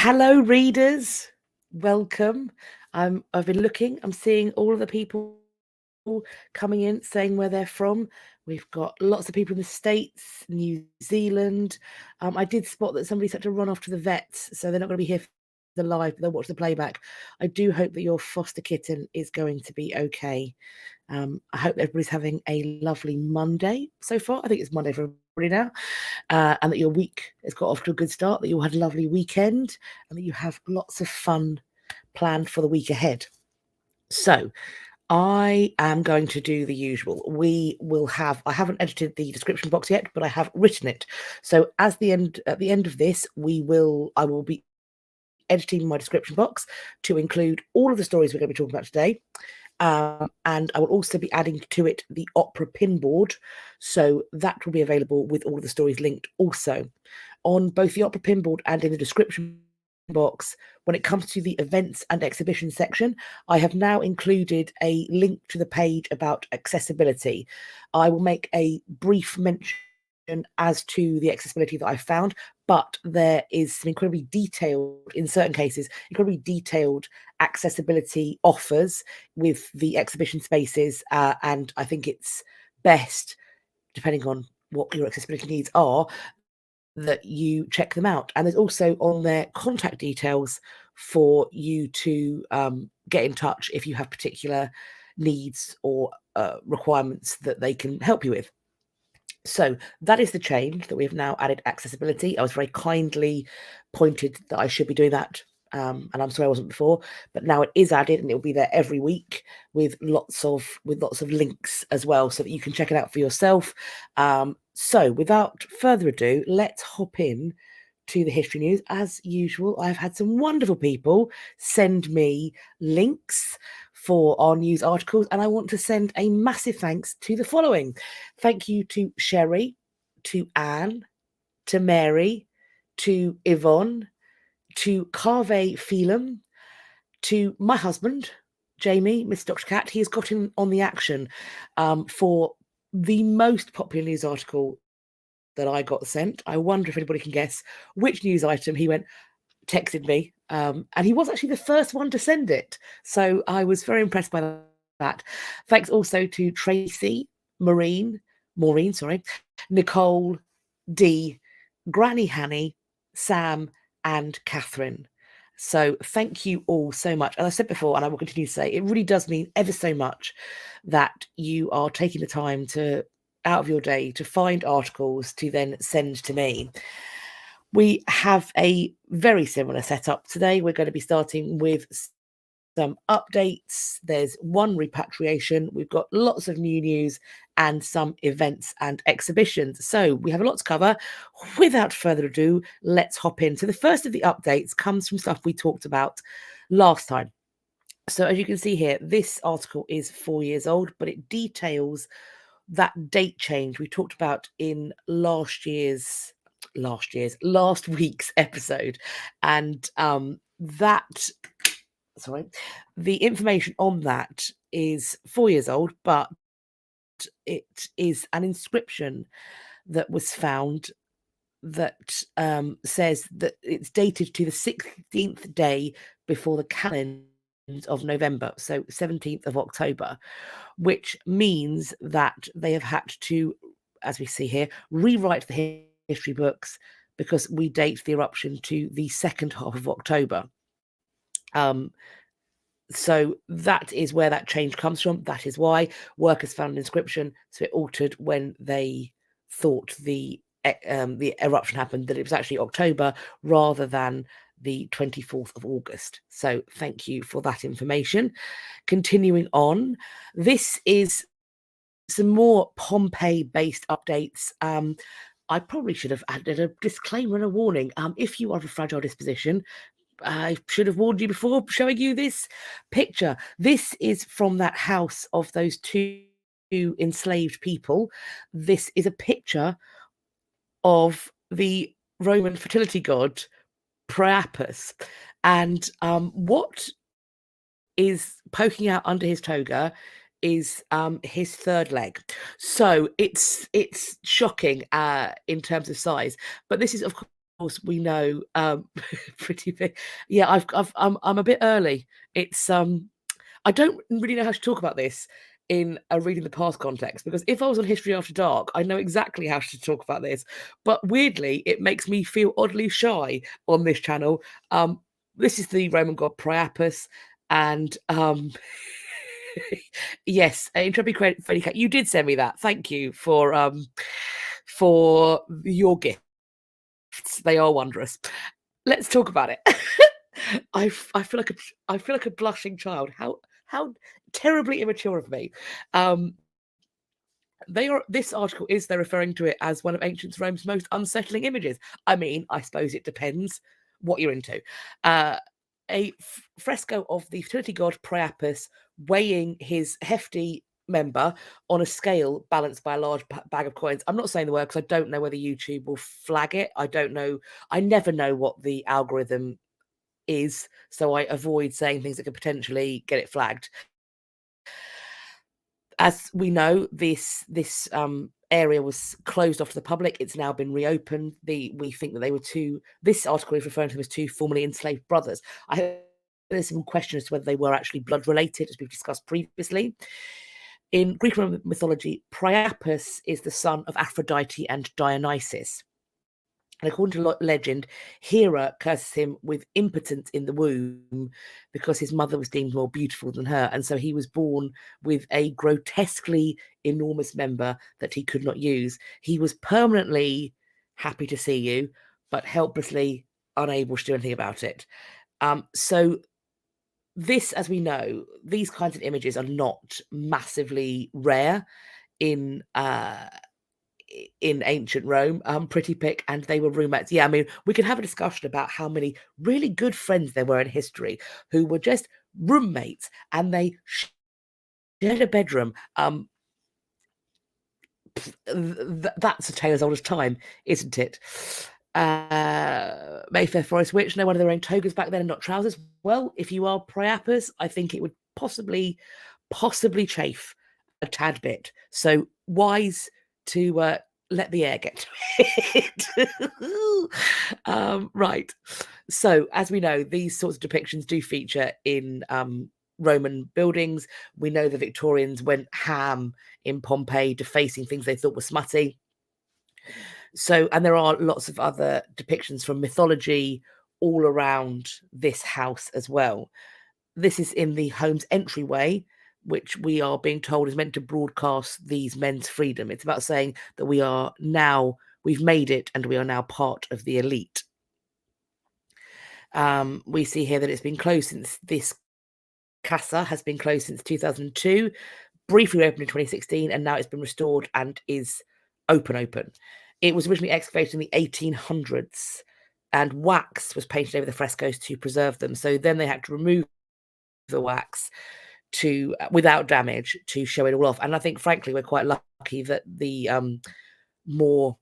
Hello, readers. Welcome. I've been looking. I'm seeing all of the people coming in, saying where they're from. We've got lots of people in the States, New Zealand. I did spot that somebody's had to run off to the vets, so they're not going to be here for the live, but they'll watch the playback. I do hope that your foster kitten is going to be okay. I hope everybody's having a lovely Monday so far. I think it's Monday for everybody now. And that your week has got off to a good start, that you had a lovely weekend, and that you have lots of fun planned for the week ahead. So I am going to do the usual. I haven't edited the description box yet, but I have written it. So at the end of this, I will be editing my description box to include all of the stories we're going to be talking about today. And I will also be adding to it the opera pinboard, so that will be available with all of the stories linked also. On both the opera pinboard and in the description box, when it comes to the events and exhibition section, I have now included a link to the page about accessibility. I will make a brief mention as to the accessibility that I found, but there is some incredibly detailed, in certain cases, incredibly detailed accessibility offers with the exhibition spaces, and I think it's best, depending on what your accessibility needs are, that you check them out. And there's also on their contact details for you to get in touch if you have particular needs or requirements that they can help you with. So that is the change, that we have now added accessibility. I was very kindly pointed that I should be doing that, and I'm sorry I wasn't before, but now it is added, and it will be there every week with lots of links as well, so that you can check it out for yourself. So without further ado, let's hop in to the history news. As usual, I've had some wonderful people send me links for our news articles, and I want to send a massive thanks to the following. Thank you to Sheri, to Anne, to Mary, to Yvonne, to Felem, to my husband, Jamie, Mr. Dr. Cat. He has got in on the action for the most popular news article that I got sent. I wonder if anybody can guess which news item he texted me, and he was actually the first one to send it. So I was very impressed by that. Thanks also to Tracy, Maureen, Nicole, Dee, Grannie Hannie, Sam, and Catherine. So thank you all so much. As I said before, and I will continue to say, it really does mean ever so much that you are taking the time out of your day to find articles to then send to me. We have a very similar setup today. We're going to be starting with some updates. There's one repatriation. We've got lots of new news and some events and exhibitions. So we have a lot to cover. Without further ado, let's hop in. So the first of the updates comes from stuff we talked about last time. So as you can see here, this article is 4 years old, but it details that date change we talked about in last week's episode. And the information on that is 4 years old, but it is an inscription that was found that says that it's dated to the 16th day before the calendar of November, so 17th of October, which means that they have had to, as we see here, rewrite the history books because we date the eruption to the second half of October. So that is where that change comes from. That is why workers found an inscription, so it altered when they thought the eruption happened, that it was actually October rather than the 24th of August. So thank you for that information. Continuing on, this is some more Pompeii-based updates. I probably should have added a disclaimer and a warning. If you are of a fragile disposition, I should have warned you before showing you this picture. This is from that house of those two enslaved people. This is a picture of the Roman fertility god Priapus, and what is poking out under his toga is his third leg. So it's shocking in terms of size, but this is of course, we know pretty big. Yeah, I'm a bit early. It's I don't really know how to talk about this in a reading the past context, because if I was on History After Dark, I know exactly how to talk about this. But weirdly, it makes me feel oddly shy on this channel. This is the Roman god Priapus, and yes, Intrepid Freddy Cat, you did send me that. Thank you for your gifts. They are wondrous. Let's talk about it. I feel like a blushing child. How terribly immature of me. This article they're referring to it as one of ancient Rome's most unsettling images. I mean, I suppose it depends what you're into. A fresco of the fertility god Priapus weighing his hefty member on a scale balanced by a large bag of coins. I'm not saying the word because I don't know whether YouTube will flag it. I don't know. I never know what the algorithm is, so I avoid saying things that could potentially get it flagged. As we know, this area was closed off to the public. It's now been reopened. We think that they were two. This article is referring to them as two formerly enslaved brothers. There's some question as to whether they were actually blood related, as we've discussed previously. In Greek Roman mythology, Priapus is the son of Aphrodite and Dionysus. And according to legend, Hera curses him with impotence in the womb because his mother was deemed more beautiful than her. And so he was born with a grotesquely enormous member that he could not use. He was permanently happy to see you, but helplessly unable to do anything about it. So this, as we know, these kinds of images are not massively rare in ancient Rome. Pretty Pick and they were roommates. Yeah, I mean, we could have a discussion about how many really good friends there were in history who were just roommates and they shared a bedroom. That's a tale as old as time, isn't it? Mayfair Forest Witch, no one of their own togas back then and not trousers. Well, if you are Priapus, I think it would possibly chafe a tad bit. So wise to let the air get to it. Right. So as we know, these sorts of depictions do feature in Roman buildings. We know the Victorians went ham in Pompeii, defacing things they thought were smutty. So, and there are lots of other depictions from mythology all around this house as well. This is in the home's entryway, which we are being told is meant to broadcast these men's freedom. It's about saying that we've made it and we are now part of the elite. We see here that it's been closed since this casa has been closed since 2002, briefly opened in 2016, and now it's been restored and is open. It was originally excavated in the 1800s, and wax was painted over the frescoes to preserve them. So then they had to remove the wax without damage to show it all off. And I think, frankly, we're quite lucky that the more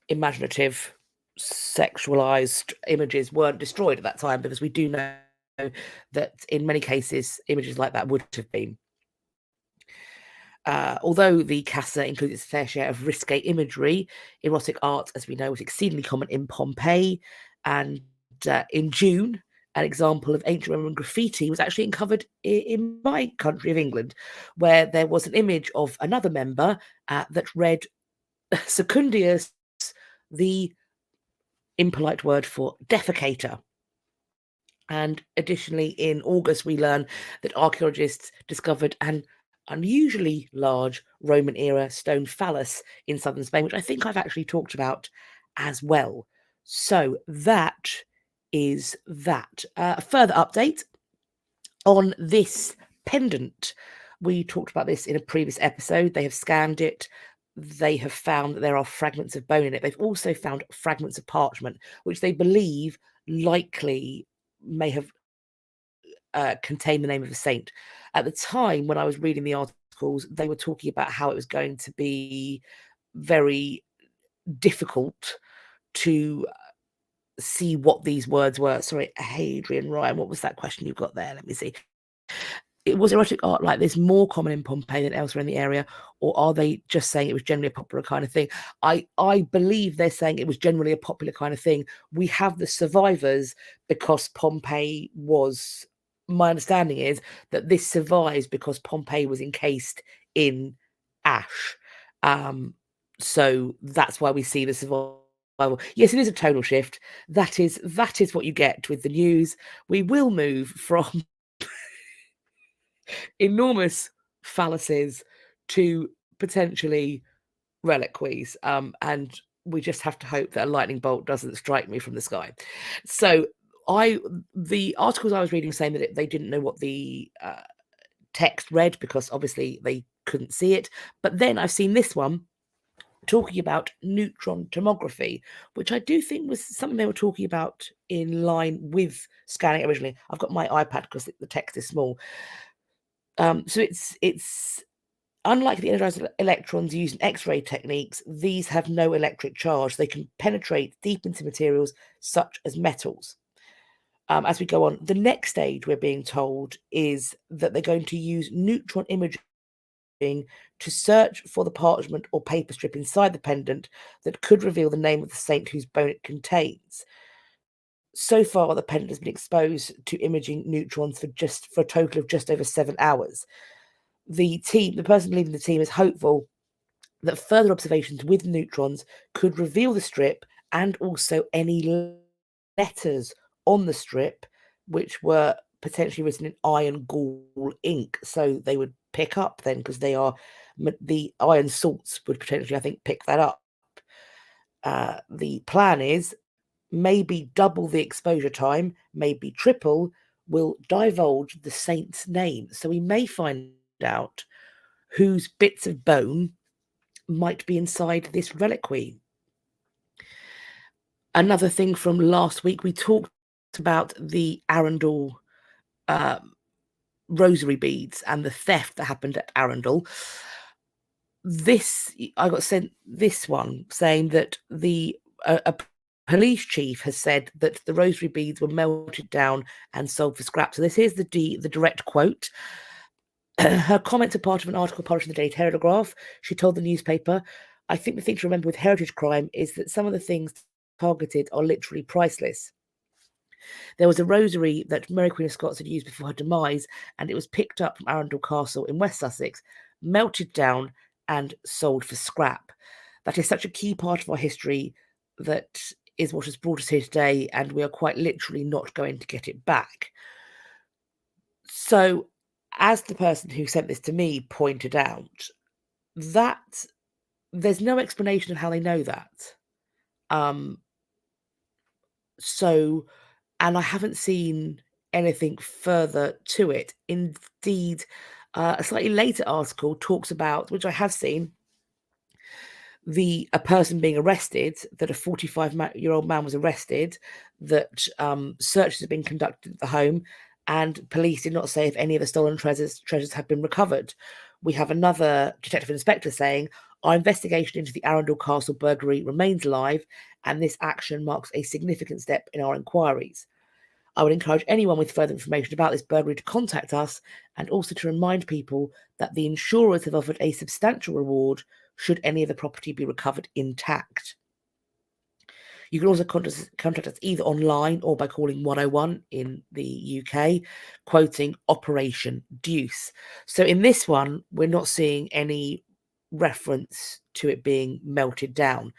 imaginative, sexualized images weren't destroyed at that time, because we do know that in many cases images like that would have been. Although the casa includes its fair share of risque imagery, erotic art, as we know, was exceedingly common in Pompeii. And in June, an example of ancient Roman graffiti was actually uncovered in my country of England, where there was an image of another member that read Secundius, the impolite word for defecator. And additionally, in August, we learn that archaeologists discovered an unusually large Roman era stone phallus in southern Spain, which I think I've actually talked about as well. So that is that. A further update on this pendant. We talked about this in a previous episode. They have scanned it. They have found that there are fragments of bone in it. They've also found fragments of parchment, which they believe likely may have contained the name of a saint. At the time when I was reading the articles, they were talking about how it was going to be very difficult to see what these words were. Sorry, Hadrian Ryan, what was that question you got there? Let me see. was erotic art like this more common in Pompeii than elsewhere in the area, or are they just saying it was generally a popular kind of thing? I believe they're saying it was generally a popular kind of thing. We have the survivors because Pompeii was, my understanding is that this survives because Pompeii was encased in ash. So that's why we see the survival. Yes, it is a tonal shift. That is what you get with the news. We will move from enormous fallacies to potentially reliquies, and we just have to hope that a lightning bolt doesn't strike me from the sky. So the articles I was reading saying that they didn't know what the text read because obviously they couldn't see it. But then I've seen this one talking about neutron tomography, which I do think was something they were talking about in line with scanning originally. I've got my iPad because the text is small. So it's unlike the energized electrons used in X-ray techniques, these have no electric charge. They can penetrate deep into materials such as metals. As we go on, the next stage we're being told is that they're going to use neutron imaging to search for the parchment or paper strip inside the pendant that could reveal the name of the saint whose bone it contains. So far, the pendant has been exposed to imaging neutrons for a total of just over 7 hours. The person leading the team is hopeful that further observations with neutrons could reveal the strip and also any letters on the strip which were potentially written in iron gall ink. So they would pick up then, because the iron salts would potentially, I think, pick that up. The plan is maybe double the exposure time, maybe triple, will divulge the saint's name. So we may find out whose bits of bone might be inside this reliquary. Another thing from last week, we talked about the Arundel rosary beads and the theft that happened at Arundel. I got sent this one saying that a police chief has said that the rosary beads were melted down and sold for scrap. So this is the direct quote. Her comments are part of an article published in the Daily Telegraph. She told the newspaper, "I think the thing to remember with heritage crime is that some of the things targeted are literally priceless. There was a rosary that Mary Queen of Scots had used before her demise, and it was picked up from Arundel Castle in West Sussex, melted down and sold for scrap. That is such a key part of our history that is what has brought us here today, and we are quite literally not going to get it back." So, as the person who sent this to me pointed out, that there's no explanation of how they know that. So, and I haven't seen anything further to it. Indeed, a slightly later article talks about, which I have seen, a person being arrested, that a 45-year-old man was arrested, that searches have been conducted at the home, and police did not say if any of the stolen treasures have been recovered. We have another detective inspector saying, "Our investigation into the Arundel Castle burglary remains live, and this action marks a significant step in our inquiries. I would encourage anyone with further information about this burglary to contact us, and also to remind people that the insurers have offered a substantial reward should any of the property be recovered intact." You can also contact us either online or by calling 101 in the UK, quoting Operation Deuce. So in this one, we're not seeing any reference to it being melted down.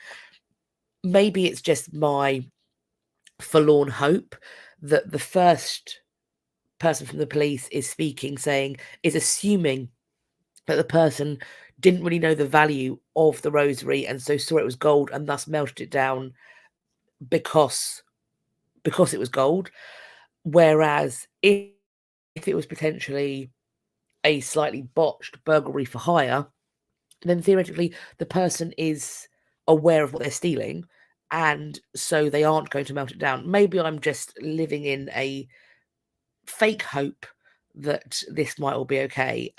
Maybe it's just my forlorn hope that the first person from the police is assuming that the person didn't really know the value of the rosary and so saw it was gold and thus melted it down because it was gold. Whereas if it was potentially a slightly botched burglary for hire, then theoretically the person is aware of what they're stealing, and so they aren't going to melt it down. Maybe I'm just living in a fake hope that this might all be okay.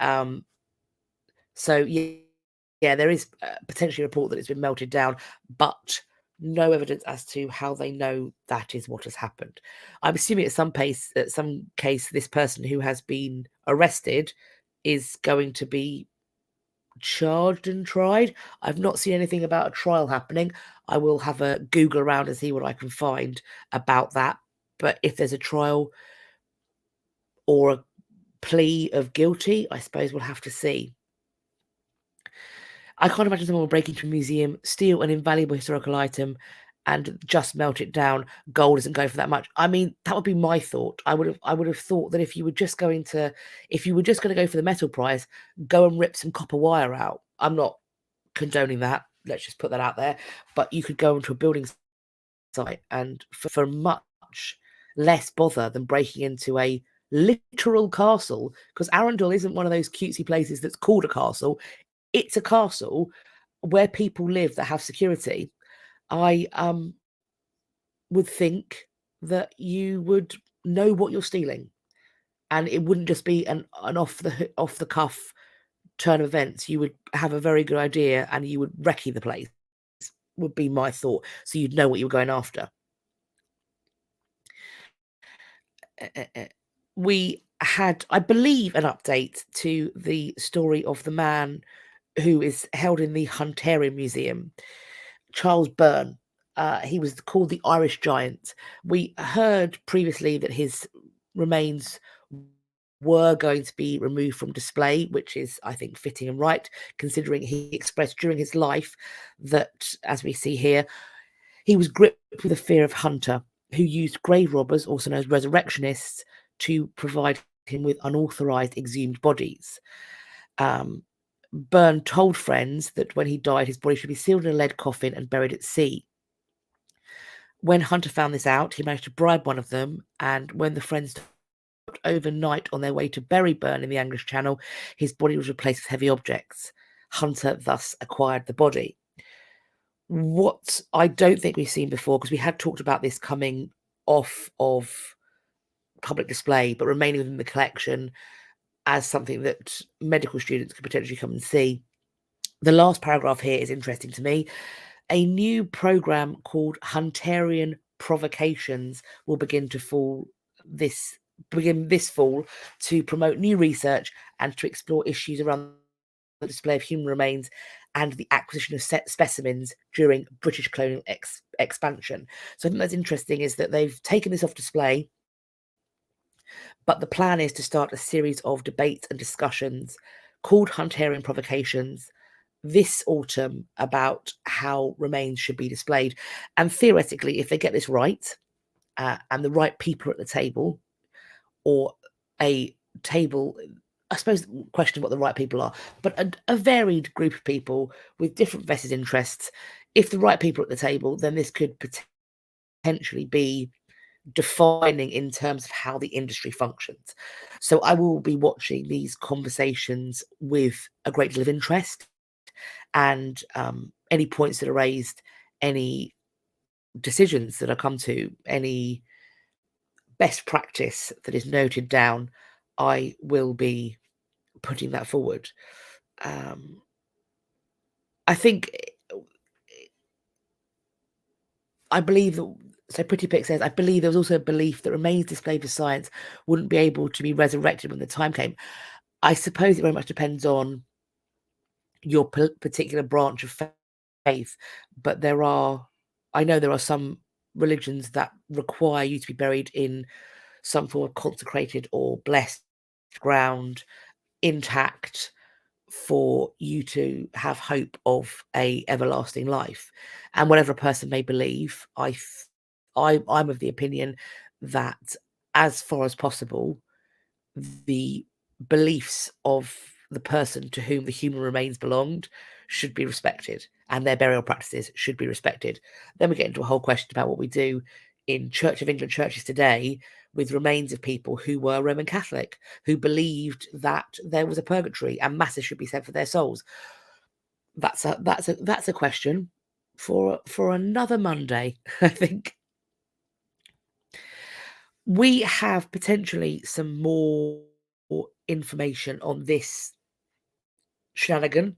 So yeah, there is potentially a report that it's been melted down, but no evidence as to how they know that is what has happened. I'm assuming at some case, this person who has been arrested is going to be charged and tried. I've not seen anything about a trial happening. I will have a Google around and see what I can find about that. But if there's a trial or a plea of guilty, I suppose we'll have to see. I can't imagine someone will break into a museum, steal an invaluable historical item, and just melt it down. Gold doesn't go for that much. I mean, that would be my thought. I would have thought that if you were just going to go for the metal price, go and rip some copper wire out. I'm not condoning that. Let's just put that out there. But you could go into a building site and for much less bother than breaking into a literal castle, because Arundel isn't one of those cutesy places that's called a castle. It's a castle where people live that have security. I would think that you would know what you're stealing, and it wouldn't just be an off the cuff turn of events. You would have a very good idea, and you would recce the place. Would be my thought, so you'd know what you were going after. We had, I believe, an update to the story of the man who is held in the Hunterian Museum, Charles Byrne. He was called the Irish Giant. We heard previously that his remains were going to be removed from display, which is, I think, fitting and right, considering he expressed during his life that, as we see here, he was gripped with a fear of Hunter, who used grave robbers, also known as resurrectionists, to provide him with unauthorized exhumed bodies. Byrne told friends that when he died, his body should be sealed in a lead coffin and buried at sea. When Hunter found this out, he managed to bribe one of them, and when the friends stopped overnight on their way to bury Byrne in the English Channel, his body was replaced with heavy objects. Hunter thus acquired the body. What I don't think we've seen before, because we had talked about this coming off of public display, but remaining within the collection as something that medical students could potentially come and see. The last paragraph here is interesting to me. A new program called Hunterian Provocations will begin this fall to promote new research and to explore issues around the display of human remains and the acquisition of specimens during British colonial expansion. So I think that's interesting, is that they've taken this off display, but the plan is to start a series of debates and discussions called Hunterian Provocations this autumn about how remains should be displayed. And theoretically, if they get this right, and the right people at the table, or a table, I suppose, question what the right people are, but a varied group of people with different vested interests, if the right people at the table, then this could potentially be defining in terms of how the industry functions. So I will be watching these conversations with a great deal of interest, and any points that are raised, any decisions that are come to, any best practice that is noted down, I will be putting that forward. I think, I believe that, so Pretty Pick says, I believe there was also a belief that remains displayed for science wouldn't be able to be resurrected when the time came. I suppose it very much depends on your particular branch of faith, but I know there are some religions that require you to be buried in some form of consecrated or blessed ground, intact, for you to have hope of a everlasting life. And whatever a person may believe, I'm of the opinion that, as far as possible, the beliefs of the person to whom the human remains belonged should be respected, and their burial practices should be respected. Then we get into a whole question about what we do in Church of England churches today with remains of people who were Roman Catholic, who believed that there was a purgatory and masses should be said for their souls. That's a question for another Monday, I think. We have potentially some more information on this shenanigan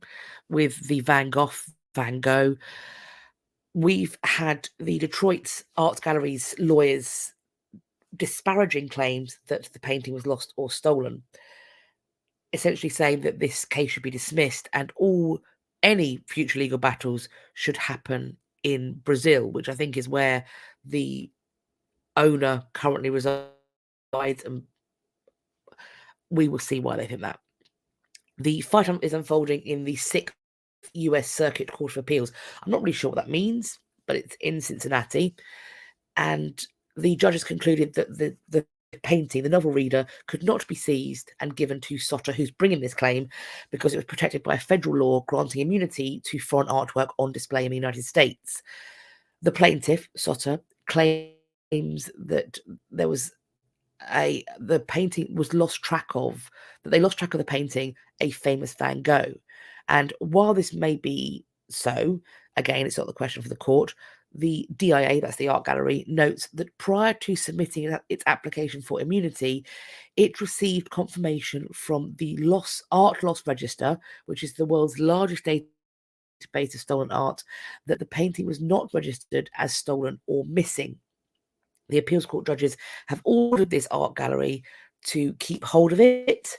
with the Van Gogh we've had the Detroit Art Gallery's lawyers disparaging claims that the painting was lost or stolen, essentially saying that this case should be dismissed and any future legal battles should happen in Brazil, which I think is where the owner currently resides, and we will see why they think that. The fight is unfolding in the 6th US Circuit Court of Appeals. I'm not really sure what that means, but it's in Cincinnati. And the judges concluded that the painting, the novel reader, could not be seized and given to Soter, who's bringing this claim, because it was protected by a federal law granting immunity to foreign artwork on display in the United States. The plaintiff, Soter, claims that there was the painting was lost track of, that they lost track of the painting, a famous Van Gogh. And while this may be so, again, it's not the question for the court, the DIA, that's the art gallery, notes that prior to submitting its application for immunity, it received confirmation from the Art Loss Register, which is the world's largest database of stolen art, that the painting was not registered as stolen or missing. The appeals court judges have ordered this art gallery to keep hold of it,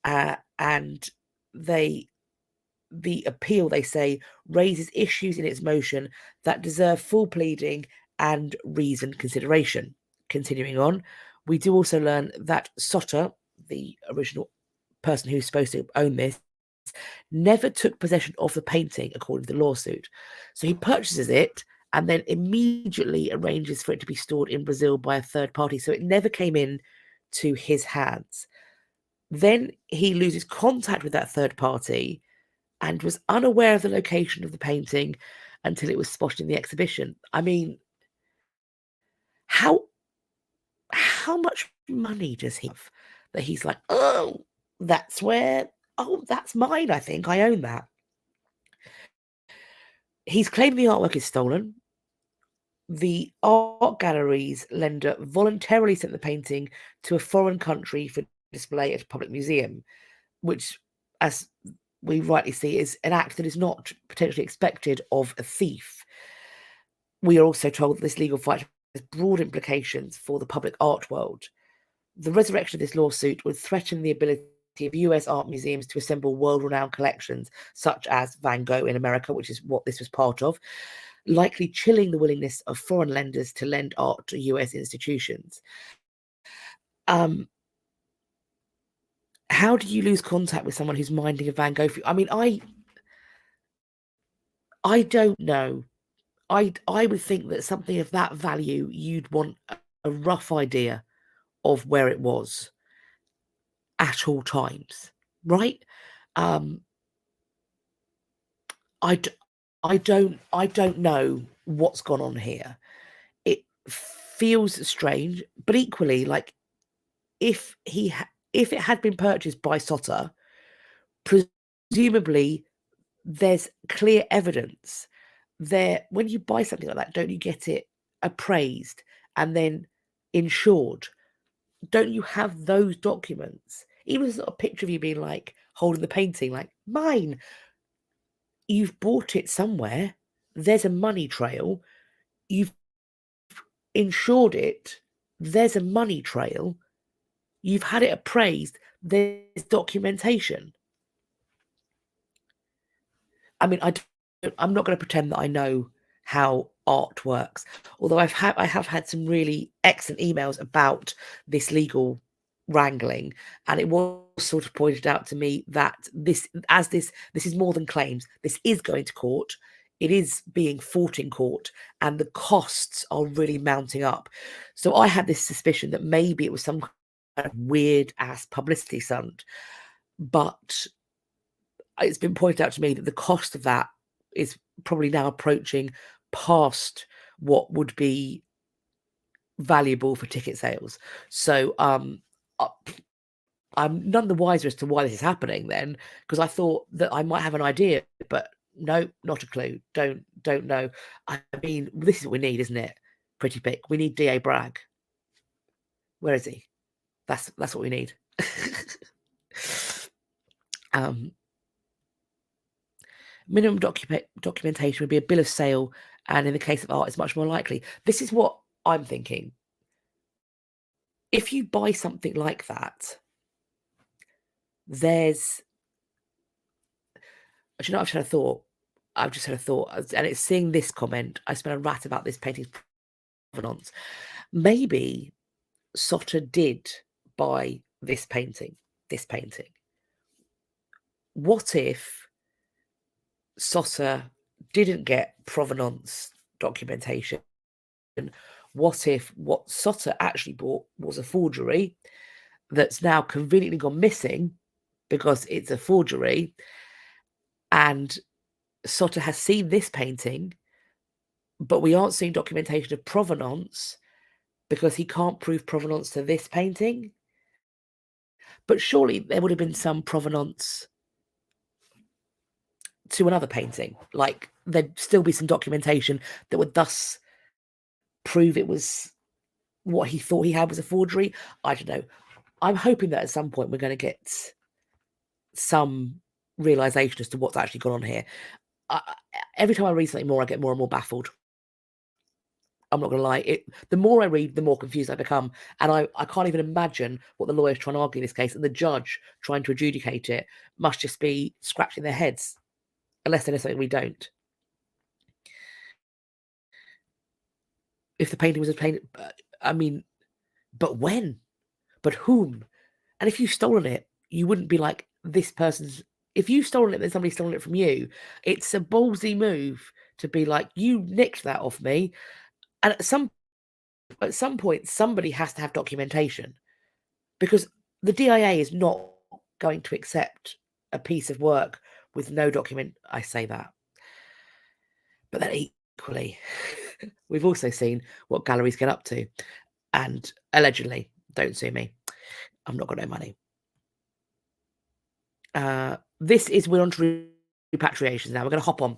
and the appeal, they say, raises issues in its motion that deserve full pleading and reasoned consideration. Continuing on, we do also learn that Soter, the original person who's supposed to own this, never took possession of the painting according to the lawsuit. So he purchases it and then immediately arranges for it to be stored in Brazil by a third party. So it never came in to his hands. Then he loses contact with that third party and was unaware of the location of the painting until it was spotted in the exhibition. I mean, how much money does he have that he's like, oh, that's mine, I think. I own that. He's claimed the artwork is stolen. The art gallery's lender voluntarily sent the painting to a foreign country for display at a public museum, which, as we rightly see, is an act that is not potentially expected of a thief. We are also told that this legal fight has broad implications for the public art world. The resurrection of this lawsuit would threaten the ability of US art museums to assemble world-renowned collections, such as Van Gogh in America, which is what this was part of, likely chilling the willingness of foreign lenders to lend art to US institutions. How do you lose contact with someone who's minding a Van Gogh? I mean, I don't know. I would think that something of that value, you'd want a rough idea of where it was at all times, right? I don't know what's gone on here. It feels strange, but equally, like, if it had been purchased by Soter, presumably there's clear evidence there. When you buy something like that, don't you get it appraised and then insured? Don't you have those documents? Even if it's not a picture of you being like holding the painting, like mine. You've bought it somewhere. There's a money trail. You've insured it. There's a money trail. You've had it appraised. There's documentation. I mean, I'm not going to pretend that I know how art works, although I have had some really excellent emails about this legal wrangling, and it was sort of pointed out to me that this is more than claims. This is going to court. It is being fought in court, and the costs are really mounting up. So I had this suspicion that maybe it was some kind of weird ass publicity stunt, but it's been pointed out to me that the cost of that is probably now approaching past what would be valuable for ticket sales. So I'm none the wiser as to why this is happening then, because I thought that I might have an idea, but no, not a clue. Don't know. I mean, this is what we need, isn't it? Pretty pick. We need DA Bragg. Where is he? That's what we need. Minimum documentation would be a bill of sale And in the case of art, it's much more likely. This is what I'm thinking. If you buy something like that, there's... Do you know, I've just had a thought. And it's seeing this comment. I spent a rat about this painting's provenance. Maybe Soter did buy this painting. What if Soter didn't get provenance documentation? What if what Soter actually bought was a forgery that's now conveniently gone missing because it's a forgery, and Soter has seen this painting, but we aren't seeing documentation of provenance because he can't prove provenance to this painting? But surely there would have been some provenance to another painting. Like, there'd still be some documentation that would thus prove it was what he thought he had was a forgery. I don't know. I'm hoping that at some point we're going to get some realization as to what's actually gone on here. Every time I read something more, I get more and more baffled. I'm not going to lie. The more I read, the more confused I become. And I can't even imagine what the lawyers trying to argue in this case and the judge trying to adjudicate it must just be scratching their heads, unless they know something we don't. If the painting was a painting, I mean, but when? But whom? And if you've stolen it, you wouldn't be like, this person's... If you've stolen it, then somebody's stolen it from you. It's a ballsy move to be like, you nicked that off me. And at some point, somebody has to have documentation, because the DIA is not going to accept a piece of work with no document. I say that. But then equally, we've also seen what galleries get up to. And allegedly, don't sue me, I've not got no money. We're on to repatriations now. We're going to hop on.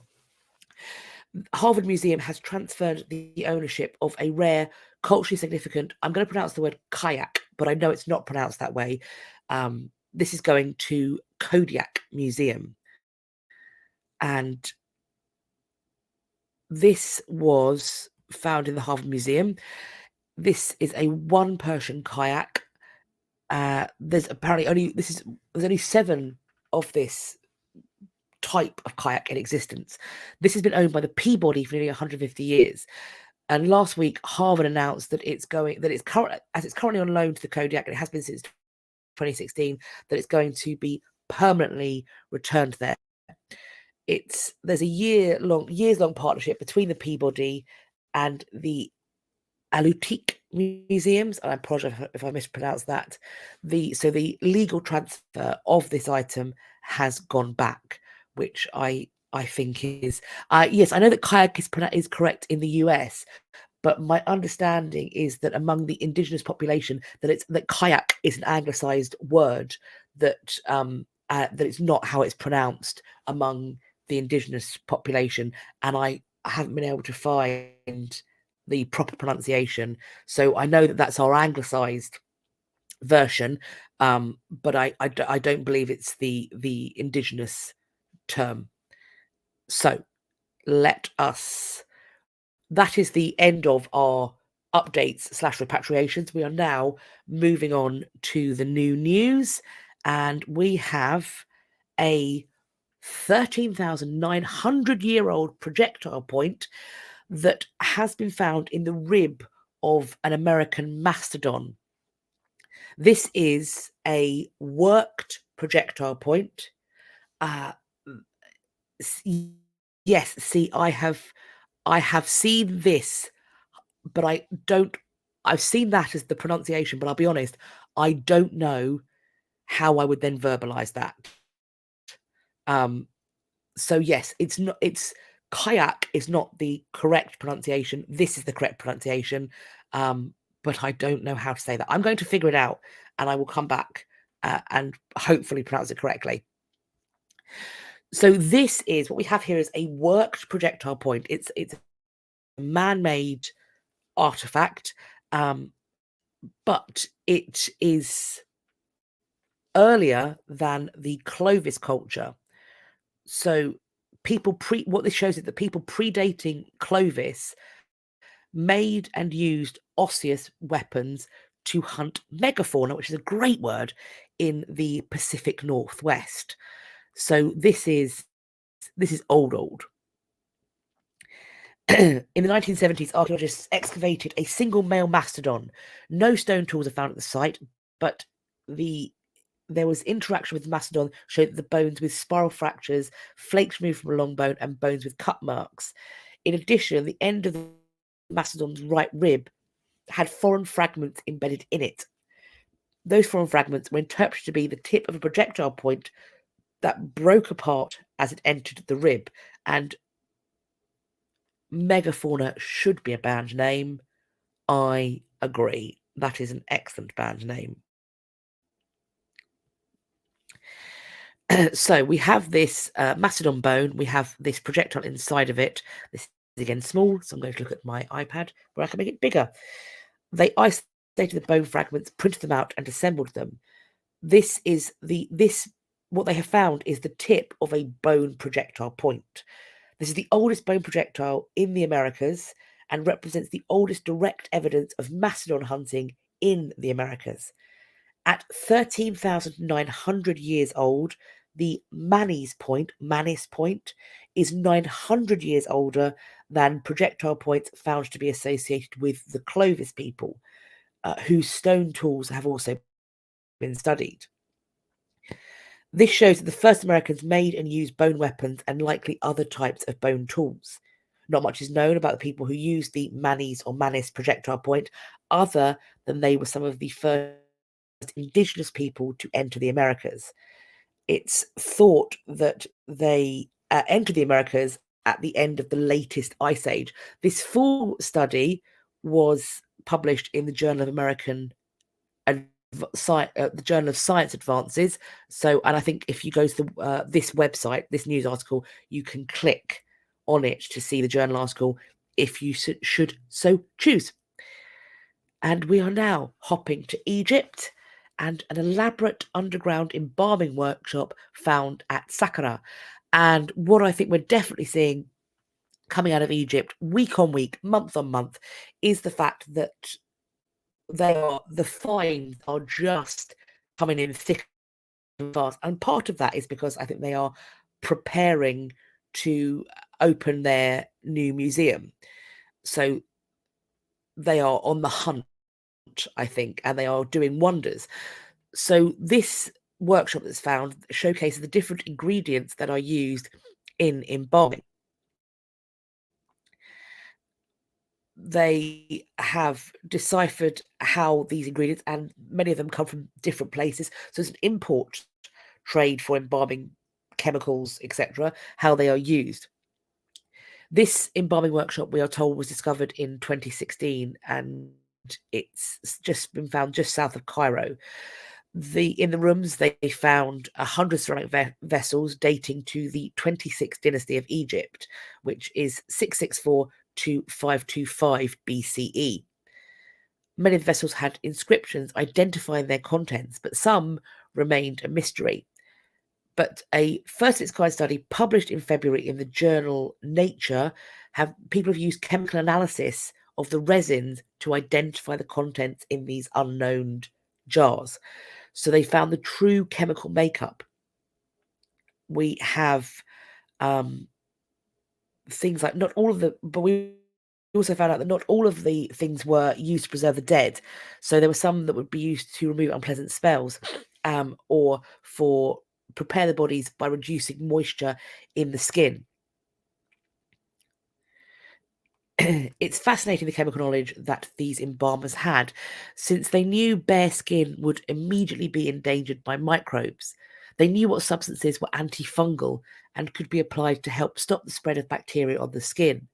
Harvard Museum has transferred the ownership of a rare, culturally significant... I'm going to pronounce the word kayak, but I know it's not pronounced that way. This is going to Kodiak Museum. And this was found in the Harvard Museum. This is a one-person kayak. There's apparently there's only 7 of this type of kayak in existence. This has been owned by the Peabody for nearly 150 years. And last week, Harvard announced that it's currently on loan to the Kodiak, and it has been since 2016, that it's going to be permanently returned there. There's a years-long partnership between the Peabody and the Alutique Museums, and I apologize if I mispronounced that. So the legal transfer of this item has gone back, which I think is... yes, I know that kayak is correct in the US, but my understanding is that among the indigenous population, that kayak is an anglicized word, that it's not how it's pronounced among the indigenous population, and I haven't been able to find the proper pronunciation. So I know that that's our anglicized version, but I don't believe it's the indigenous term. So that is the end of our updates/repatriations. We are now moving on to the new news, and we have a 13,900-year-old projectile point that has been found in the rib of an American mastodon. This is a worked projectile point. Yes, see, I have seen this, but I've seen that as the pronunciation, but I'll be honest, I don't know how I would then verbalize that. So yes, kayak is not the correct pronunciation. This is the correct pronunciation. But I don't know how to say that. I'm going to figure it out, and I will come back and hopefully pronounce it correctly. So this is what we have here, is a worked projectile point. It's a man-made artifact, but it is earlier than the Clovis culture. So what this shows is that people predating Clovis made and used osseous weapons to hunt megafauna, which is a great word, in the Pacific Northwest. So this is old. In the 1970s, archaeologists excavated a single male mastodon. No stone tools are found at the site, but there was interaction with the mastodon, showed that the bones with spiral fractures, flakes removed from a long bone, and bones with cut marks. In addition, the end of the mastodon's right rib had foreign fragments embedded in it. Those foreign fragments were interpreted to be the tip of a projectile point that broke apart as it entered the rib. And megafauna should be a band name. I agree. That is an excellent band name. So we have this mastodon bone. We have this projectile inside of it. This is again small, so I'm going to look at my iPad where I can make it bigger. They isolated the bone fragments, printed them out, and assembled them. What they have found is the tip of a bone projectile point. This is the oldest bone projectile in the Americas and represents the oldest direct evidence of mastodon hunting in the Americas. At 13,900 years old, the Manis point, is 900 years older than projectile points found to be associated with the Clovis people, whose stone tools have also been studied. This shows that the first Americans made and used bone weapons and likely other types of bone tools. Not much is known about the people who used the Manis or Manis projectile point, other than they were some of the first indigenous people to enter the Americas. It's thought that they entered the Americas at the end of the latest ice age. This full study was published in the Journal of the Journal of Science Advances. So, and I think if you go to this website, this news article, you can click on it to see the journal article if you should so choose. And we are now hopping to Egypt and an elaborate underground embalming workshop found at Saqqara. And what I think we're definitely seeing coming out of Egypt week on week, month on month, is the fact that the finds are just coming in thick and fast. And part of that is because I think they are preparing to open their new museum. So they are on the hunt, I think, and they are doing wonders. So this workshop that's found showcases the different ingredients that are used in embalming. They have deciphered how these ingredients, and many of them come from different places. So it's an import trade for embalming chemicals, etc., how they are used. This embalming workshop, we are told, was discovered in 2016, and it's just been found just south of Cairo. In the rooms, they found 100 ceramic vessels dating to the 26th dynasty of Egypt, which is 664 to 525 BCE. Many of the vessels had inscriptions identifying their contents, but some remained a mystery. But a first of its kind study published in February in the journal Nature people have used chemical analysis of the resins to identify the contents in these unknown jars. So they found the true chemical makeup. We have things like we also found out that not all of the things were used to preserve the dead. So there were some that would be used to remove unpleasant smells, or for prepare the bodies by reducing moisture in the skin. It's fascinating the chemical knowledge that these embalmers had, since they knew bare skin would immediately be endangered by microbes. They knew what substances were antifungal and could be applied to help stop the spread of bacteria on the skin.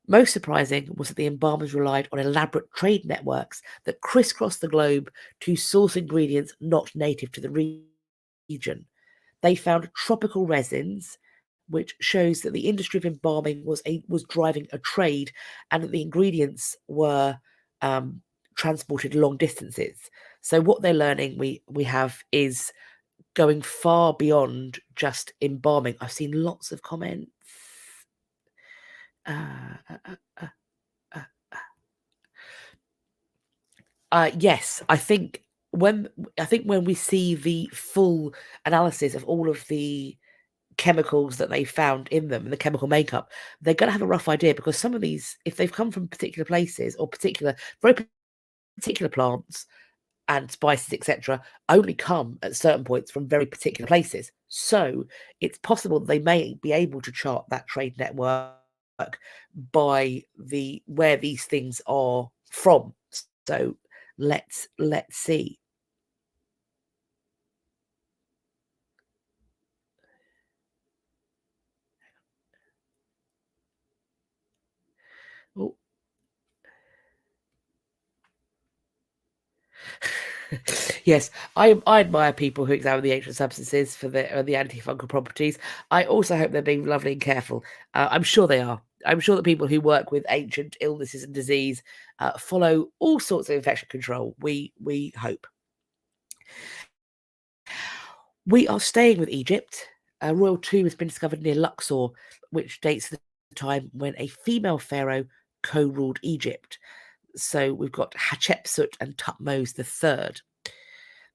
Most surprising was that the embalmers relied on elaborate trade networks that crisscrossed the globe to source ingredients not native to the region. They found tropical resins, which shows that the industry of embalming was driving a trade, and that the ingredients were transported long distances. So what they're learning we have is going far beyond just embalming. I've seen lots of comments. Yes, I think when we see the full analysis of all of the chemicals that they found in them and the chemical makeup, they're going to have a rough idea, because some of these, if they've come from particular places or very particular plants and spices, etc., only come at certain points from very particular places. So it's possible they may be able to chart that trade network by where these things are from. So let's see. Oh. Yes, I admire people who examine the ancient substances for the antifungal properties. I also hope they're being lovely and careful. I'm sure they are. I'm sure that people who work with ancient illnesses and disease follow all sorts of infection control. We hope. We are staying with Egypt. A royal tomb has been discovered near Luxor, which dates to the time when a female pharaoh co-ruled Egypt. So we've got Hatshepsut and Thutmose III.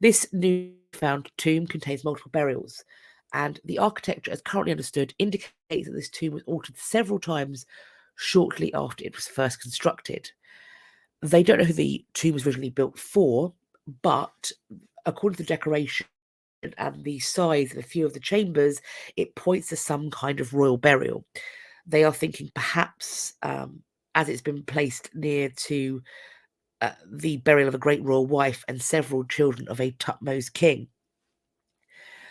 This new found tomb contains multiple burials, and the architecture, as currently understood, indicates that this tomb was altered several times shortly after it was first constructed. They don't know who the tomb was originally built for, but according to the decoration and the size of a few of the chambers, it points to some kind of royal burial. They are thinking perhaps, as it's been placed near to the burial of a great royal wife and several children of a Thutmose king.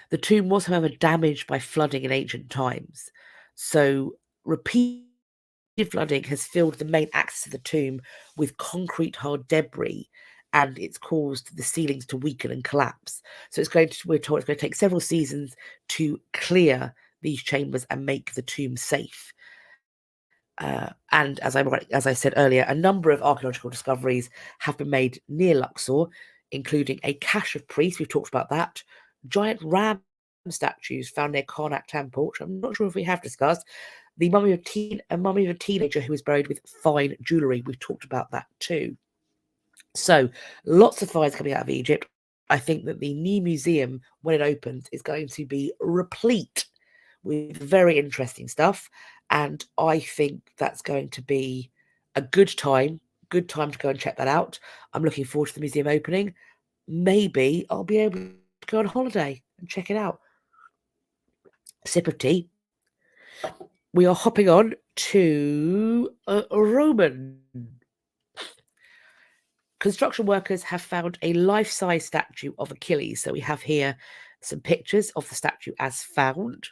The tomb was, however, damaged by flooding in ancient times. So repeated flooding has filled the main axis of the tomb with concrete hard debris, and it's caused the ceilings to weaken and collapse. So we're told it's going to take several seasons to clear these chambers and make the tomb safe. And as I said earlier, a number of archaeological discoveries have been made near Luxor, including a cache of priests. We've talked about that. Giant ram statues found near Karnak Temple, which I'm not sure if we have discussed. The mummy of a teenager who was buried with fine jewellery. We've talked about that too. So lots of finds coming out of Egypt. I think that the new museum, when it opens, is going to be replete with very interesting stuff. And I think that's going to be a good time to go and check that out. I'm looking forward to the museum opening. Maybe I'll be able to go on holiday and check it out. Sip of tea. We are hopping on to Roman. Construction workers have found a life-size statue of Achilles. So we have here some pictures of the statue as found.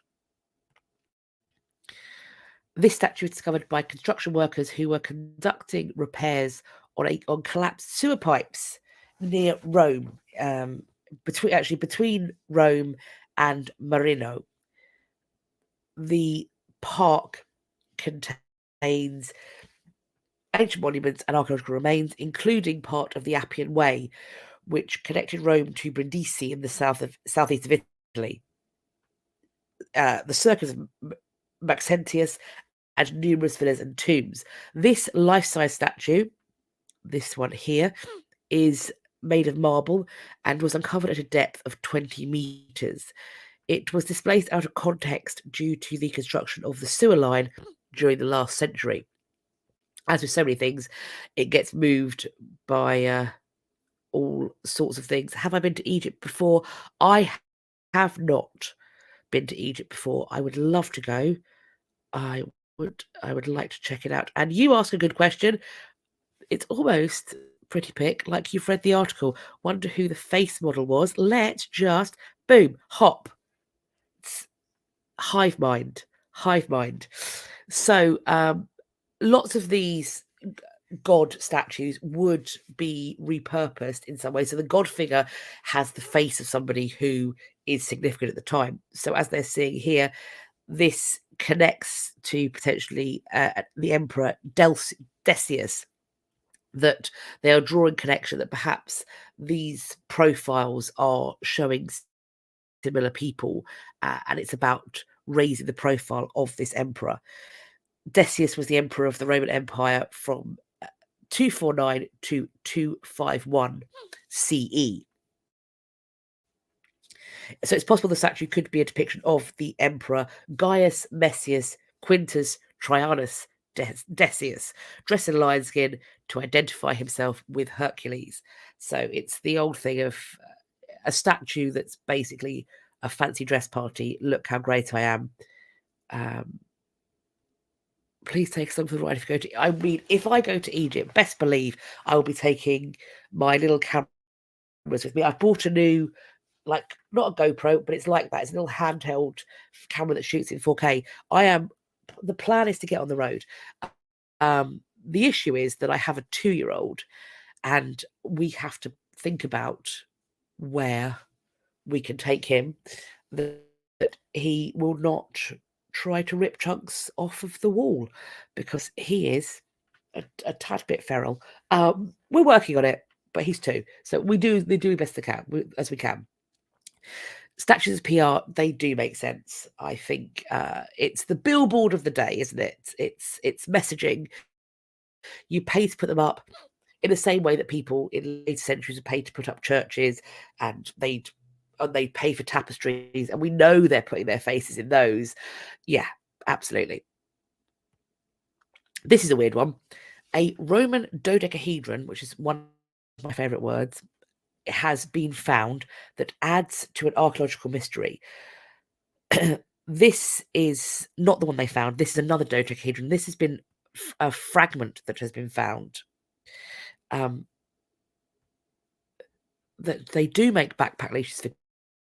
This statue was discovered by construction workers who were conducting repairs on collapsed sewer pipes near Rome, between Rome and Marino. The park contains ancient monuments and archaeological remains, including part of the Appian Way, which connected Rome to Brindisi in the southeast of Italy. The Circus of Maxentius, and numerous villas and tombs. This life-size statue, this one here, is made of marble and was uncovered at a depth of 20 meters. It was displaced out of context due to the construction of the sewer line during the last century. As with so many things, it gets moved by all sorts of things. Have I been to Egypt before? I have not been to Egypt before. I would love to go. I would like to check it out. And you ask a good question. It's almost pretty pick, like you've read the article. Wonder who the face model was. Let's just boom, hop. It's hive mind. So lots of these god statues would be repurposed in some way. So the god figure has the face of somebody who is significant at the time. So as they're seeing here, this connects to potentially the emperor Decius, that they are drawing connection, that perhaps these profiles are showing similar people, and it's about raising the profile of this emperor. Decius was the emperor of the Roman Empire from 249 to 251 CE. So it's possible the statue could be a depiction of the emperor Gaius Messius Quintus Trianus Decius, dressed in lion skin to identify himself with Hercules. So it's the old thing of a statue that's basically a fancy dress party. Look how great I am. Please take some for the ride if you go to. I mean, if I go to Egypt, best believe I will be taking my little cameras with me. I've bought a new, like, not a GoPro, but it's like that. It's a little handheld camera that shoots in 4K. The plan is to get on the road. The issue is that I have a 2-year-old, and we have to think about where we can take him, that he will not try to rip chunks off of the wall, because he is a tad bit feral. We're working on it, but he's 2, so we do best as we can. Statues as PR, they do make sense. I think it's the billboard of the day, isn't it? It's messaging. You pay to put them up in the same way that people in later centuries would pay to put up churches, and they'd pay for tapestries, and we know they're putting their faces in those. Yeah, absolutely. This is a weird one. A Roman dodecahedron, which is one of my favorite words, has been found that adds to an archaeological mystery. This is not the one they found. This is another dodecahedron. This has been a fragment that has been found. That they do make backpack leashes for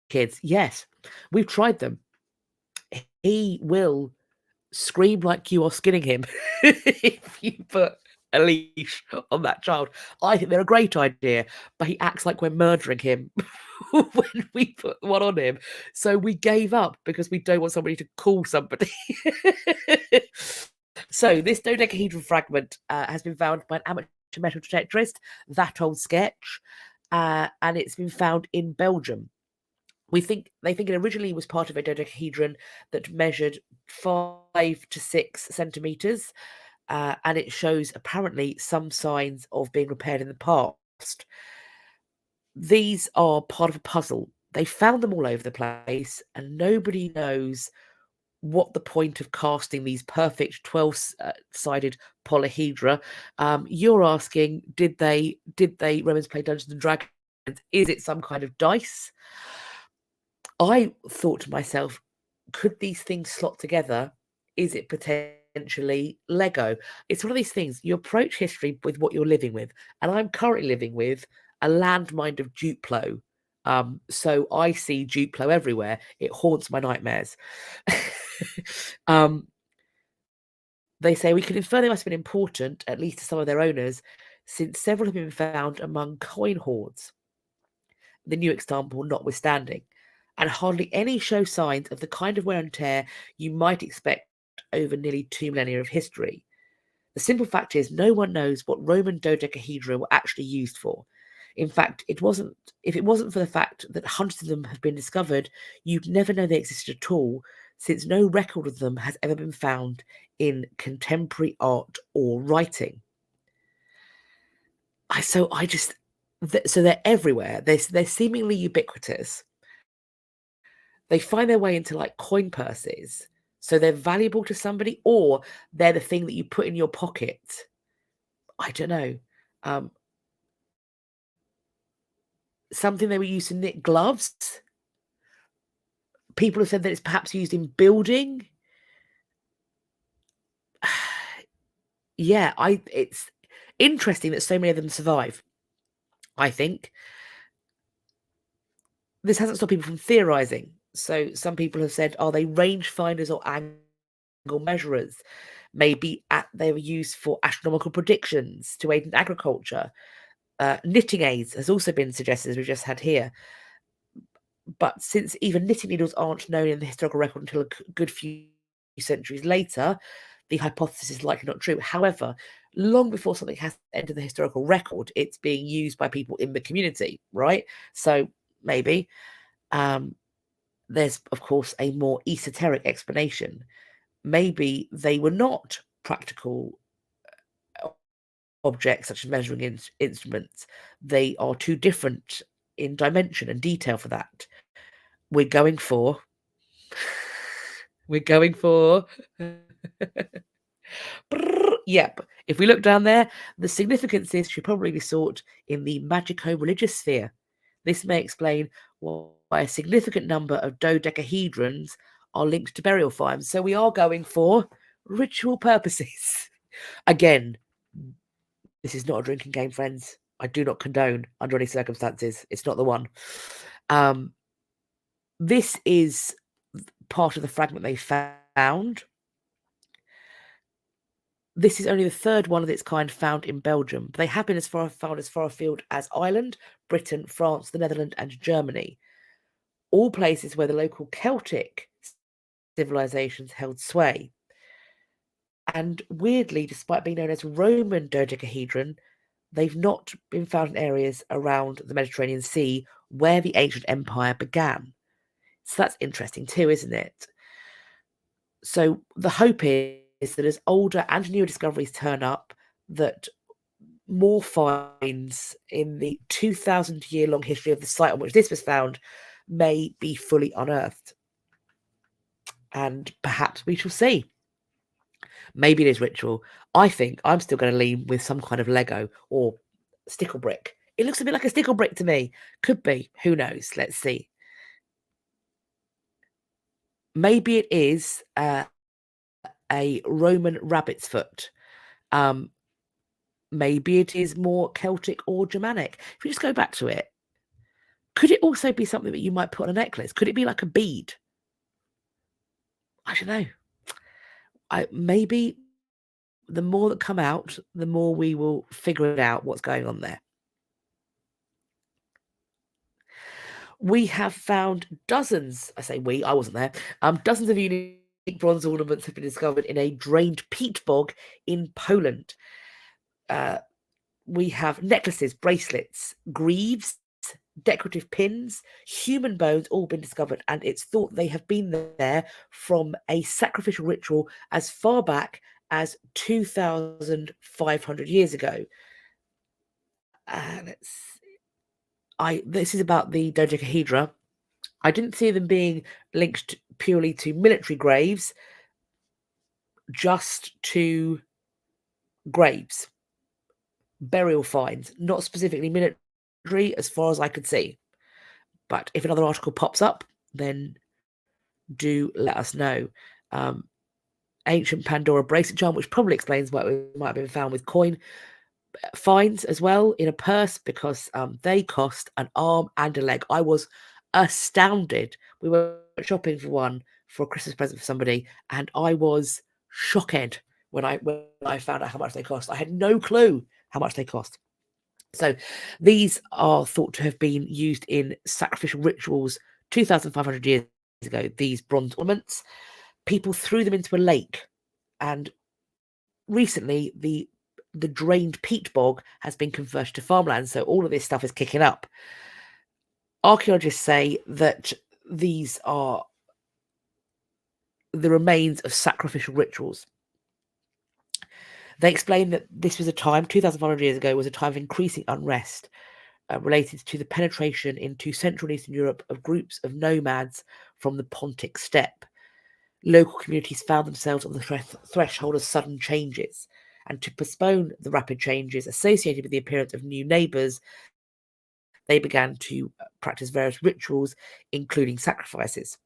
kids. Yes, we've tried them. He will scream like you are skinning him if you put a leash on that child. I think they're a great idea, but he acts like we're murdering him when we put one on him. So we gave up because we don't want somebody to call somebody. So this dodecahedron fragment has been found by an amateur metal detectorist, that old sketch, and it's been found in Belgium. They think it originally was part of a dodecahedron that measured 5 to 6 centimeters, and it shows apparently some signs of being repaired in the past. These are part of a puzzle. They found them all over the place, and nobody knows what the point of casting these perfect 12-sided polyhedra. You're asking, did they Romans play Dungeons and Dragons? Is it some kind of dice? I thought to myself, could these things slot together? Is it potentially Lego? It's one of these things. You approach history with what you're living with, and I'm currently living with a landmine of Duplo. So I see Duplo everywhere. It haunts my nightmares. They say we can infer they must have been important, at least to some of their owners, since several have been found among coin hoards. The new example notwithstanding, and hardly any show signs of the kind of wear and tear you might expect over nearly 2 millennia of history. The simple fact is, no one knows what Roman dodecahedra were actually used for. In fact, if it wasn't for the fact that hundreds of them have been discovered, you'd never know they existed at all, since no record of them has ever been found in contemporary art or writing. So they're everywhere. They're seemingly ubiquitous. They find their way into like coin purses. So they're valuable to somebody, or they're the thing that you put in your pocket. I don't know. Something they were used to knit gloves. People have said that it's perhaps used in building. Yeah, it's interesting that so many of them survive, I think. This hasn't stopped people from theorizing. So some people have said, are they range finders or angle measurers? Maybe they were used for astronomical predictions to aid in agriculture. Knitting aids has also been suggested, as we've just had here. But since even knitting needles aren't known in the historical record until a good few centuries later, the hypothesis is likely not true. However, long before something has entered the historical record, it's being used by people in the community, right? So maybe. There's, of course, a more esoteric explanation. Maybe they were not practical objects such as measuring instruments. They are too different in dimension and detail for that. We're going for yep. If we look down there, the significances should probably be sought in the magico-religious sphere. This may explain why a significant number of dodecahedrons are linked to burial finds. So we are going for ritual purposes. Again, this is not a drinking game, friends. I do not condone under any circumstances. It's not the one. This is part of the fragment they found. This is only the third one of its kind found in Belgium. They have been found as far afield as Ireland, Britain, France, the Netherlands, and Germany. All places where the local Celtic civilizations held sway. And weirdly, despite being known as Roman dodecahedron, they've not been found in areas around the Mediterranean Sea where the ancient empire began. So that's interesting too, isn't it? So the hope is that as older and newer discoveries turn up, that more finds in the 2,000-year-long history of the site on which this was found may be fully unearthed. And perhaps we shall see. Maybe it is ritual. I think I'm still going to lean with some kind of Lego or stickle brick. It looks a bit like a stickle brick to me. Could be. Who knows? Let's see. Maybe it is a Roman rabbit's foot. Maybe it is more Celtic or Germanic. If we just go back to it, could it also be something that you might put on a necklace? Could it be like a bead? I don't know. Maybe the more that come out, the more we will figure it out what's going on there. We have found dozens, I say we, I wasn't there, dozens of unique bronze ornaments have been discovered in a drained peat bog in Poland. We have necklaces, bracelets, greaves, decorative pins, human bones, all been discovered, and it's thought they have been there from a sacrificial ritual as far back as 2,500 years ago. This is about the dodecahedra. I didn't see them being linked purely to military graves, just to graves, burial finds, not specifically military as far as I could see. But if another article pops up, then do let us know. Ancient Pandora bracelet charm, which probably explains why it might have been found with coin finds as well in a purse, because they cost an arm and a leg. I was astounded. We were shopping for one for a Christmas present for somebody, and I was shocked when I found out how much they cost. I had no clue how much they cost. So these are thought to have been used in sacrificial rituals 2,500 years ago. These bronze ornaments, people threw them into a lake, and recently the drained peat bog has been converted to farmland, so all of this stuff is kicking up. Archaeologists say that these are the remains of sacrificial rituals. They explain that this was a time, 2,500 years ago, was a time of increasing unrest related to the penetration into Central and Eastern Europe of groups of nomads from the Pontic steppe. Local communities found themselves on the threshold of sudden changes, and to postpone the rapid changes associated with the appearance of new neighbours, they began to practice various rituals, including sacrifices.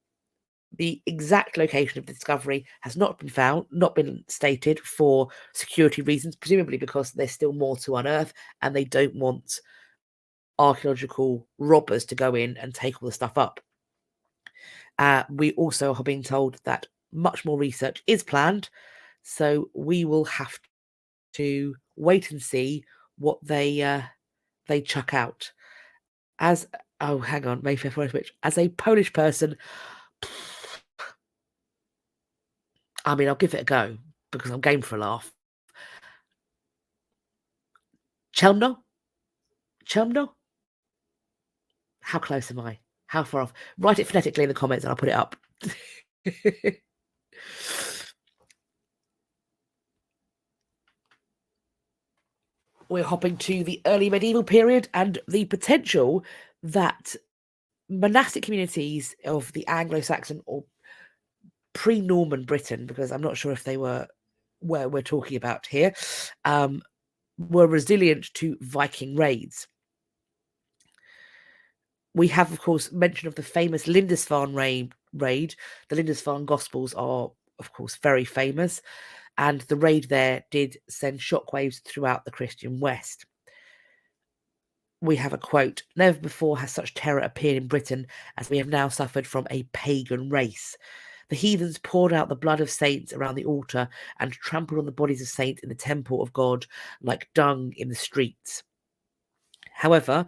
The exact location of the discovery has not been stated for security reasons, presumably because there's still more to unearth and they don't want archaeological robbers to go in and take all the stuff up. We also are being told that much more research is planned, so we will have to wait and see what they chuck out. Hang on, Mayfair Forest Witch. As a Polish person, I mean, I'll give it a go because I'm game for a laugh. Chelmno? How close am I? How far off? Write it phonetically in the comments and I'll put it up. We're hopping to the early medieval period and the potential that monastic communities of the Anglo-Saxon or pre-Norman Britain, because I'm not sure if they were where we're talking about here, were resilient to Viking raids. We have, of course, mention of the famous Lindisfarne raid. The Lindisfarne Gospels are, of course, very famous, and the raid there did send shockwaves throughout the Christian West. We have a quote, "Never before has such terror appeared in Britain as we have now suffered from a pagan race. The heathens poured out the blood of saints around the altar and trampled on the bodies of saints in the temple of God like dung in the streets." However,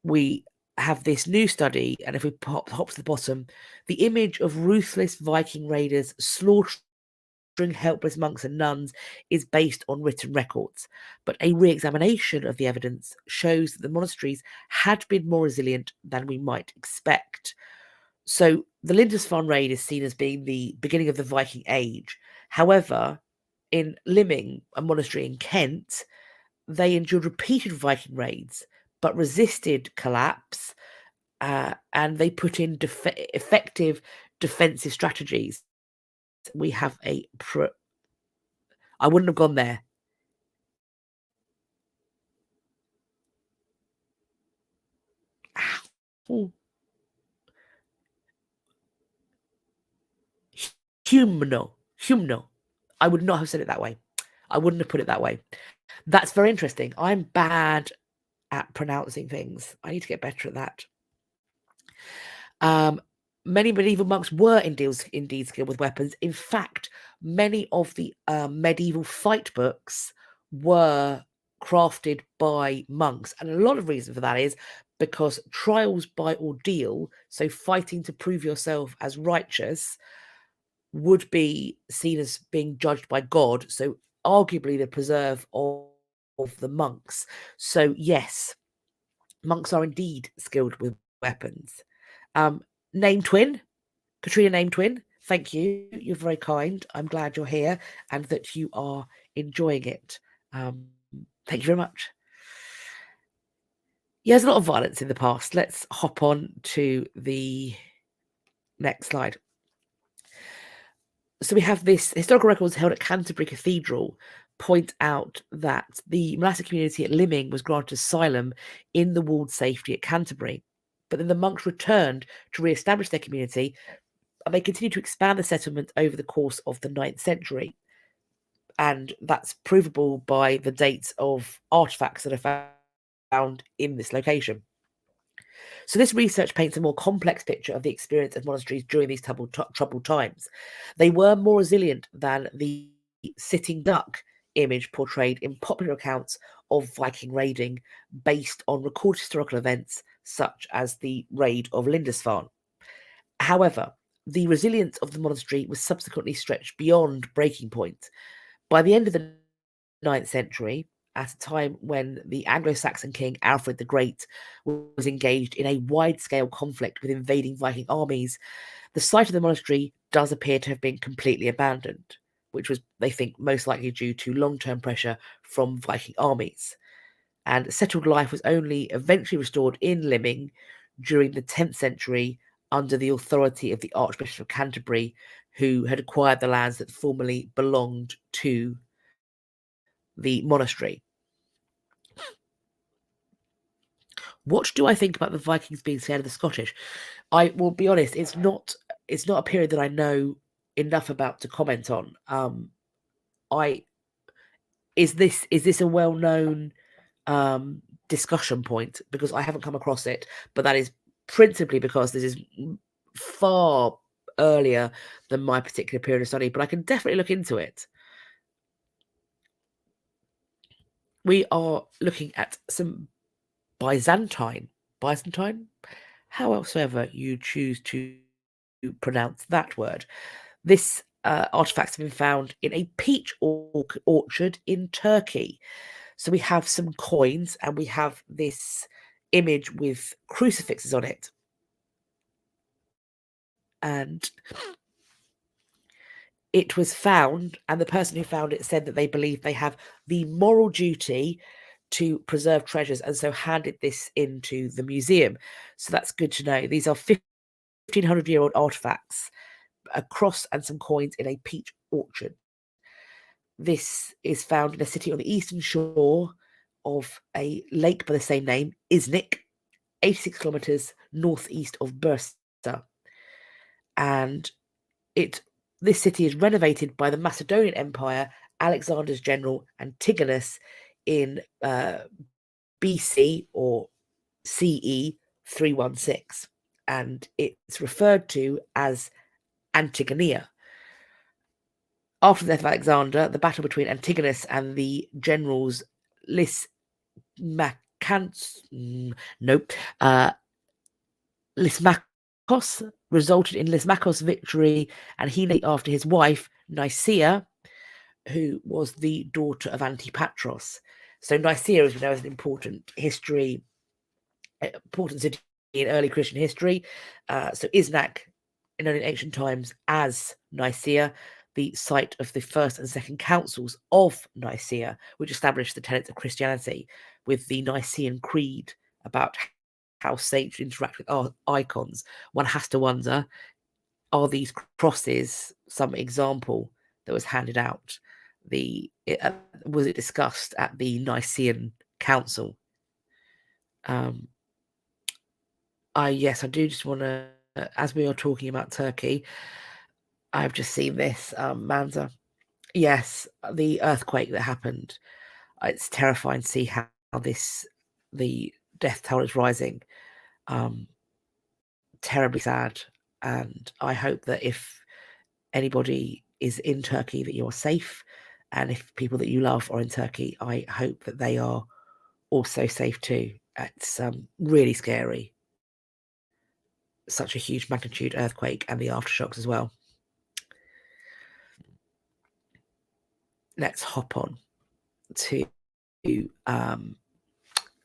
we have this new study, and if we hop to the bottom, the image of ruthless Viking raiders slaughtering helpless monks and nuns is based on written records, but a re-examination of the evidence shows that the monasteries had been more resilient than we might expect. So the Lindisfarne raid is seen as being the beginning of the Viking Age. However, in Lymming, a monastery in Kent, they endured repeated Viking raids but resisted collapse, and they put in effective defensive strategies. We have I wouldn't have gone there. Ow. Humno. I would not have said it that way. I wouldn't have put it that way. That's very interesting. I'm bad at pronouncing things. I need to get better at that. Many medieval monks were indeed skilled with weapons. In fact, many of the medieval fight books were crafted by monks. And a lot of reason for that is because trials by ordeal, so fighting to prove yourself as righteous, would be seen as being judged by God. So arguably the preserve of the monks. So yes, monks are indeed skilled with weapons. Name twin, Katrina name twin. Thank you. You're very kind. I'm glad you're here and that you are enjoying it. Thank you very much. Yeah, there's a lot of violence in the past. Let's hop on to the next slide. So we have this historical records held at Canterbury Cathedral point out that the monastic community at Lymming was granted asylum in the walled safety at Canterbury. But then the monks returned to re-establish their community, and they continued to expand the settlement over the course of the 9th century. And that's provable by the dates of artifacts that are found in this location. So this research paints a more complex picture of the experience of monasteries during these troubled times. They were more resilient than the sitting duck image portrayed in popular accounts of Viking raiding based on recorded historical events such as the raid of Lindisfarne. However, the resilience of the monastery was subsequently stretched beyond breaking point. By the end of the 9th century, at a time when the Anglo-Saxon king Alfred the Great was engaged in a wide-scale conflict with invading Viking armies, the site of the monastery does appear to have been completely abandoned, which was, they think, most likely due to long-term pressure from Viking armies. And settled life was only eventually restored in Lymming during the 10th century under the authority of the Archbishop of Canterbury, who had acquired the lands that formerly belonged to the monastery. What do I think about the Vikings being scared of the Scottish? I will be honest, it's not a period that I know enough about to comment on. Is this a well-known discussion point? Because I haven't come across it, but that is principally because this is far earlier than my particular period of study, but I can definitely look into it. We are looking at some Byzantine, however you choose to pronounce that word. This artifacts have been found in a peach orchard in Turkey. So we have some coins and we have this image with crucifixes on it. and it was found, and the person who found it said that they believe they have the moral duty to preserve treasures, and so handed this into the museum. So that's good to know. These are 1,500-year-old artifacts, a cross and some coins in a peach orchard. This is found in a city on the eastern shore of a lake by the same name, Iznik, 86 kilometers northeast of Bursa. And this city is renovated by the Macedonian Empire, Alexander's general Antigonus in BC or CE 316, and it's referred to as Antigonia. After the death of Alexander, the battle between Antigonus and the generals Lysimachos resulted in Lysimachos' victory, and he named after his wife Nicaea, who was the daughter of Antipatros. So Nicaea, as we know, is an important city in early Christian history. So Iznak, known in ancient times as Nicaea, the site of the first and second councils of Nicaea, which established the tenets of Christianity, with the Nicene Creed about how saints interact with our icons. One has to wonder, are these crosses some example that was handed out? Was it discussed at the Nicene Council? Yes, I do just want to, as we are talking about Turkey, I've just seen this, Manza. Yes, the earthquake that happened. It's terrifying to see how the death toll is rising. Terribly sad. And I hope that if anybody is in Turkey, that you're safe. And if people that you love are in Turkey, I hope that they are also safe too. It's really scary. Such a huge magnitude earthquake and the aftershocks as well. Let's hop on to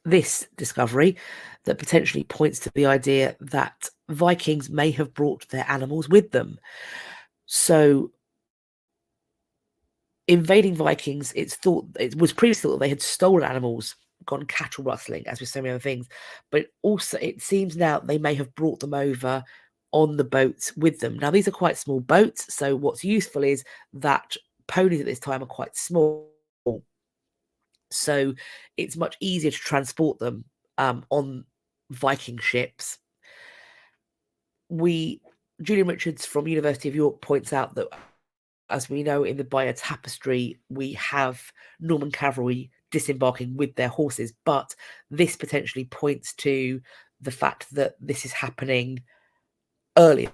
this discovery that potentially points to the idea that Vikings may have brought their animals with them. So invading Vikings, it was previously thought that they had stolen animals, gone cattle rustling, as with so many other things, but also it seems now they may have brought them over on the boats with them. Now these are quite small boats, so what's useful is that ponies at this time are quite small, so it's much easier to transport them on Viking ships. Julian Richards from University of York points out that, as we know, in the Bayeux Tapestry, we have Norman cavalry disembarking with their horses, but this potentially points to the fact that this is happening earlier,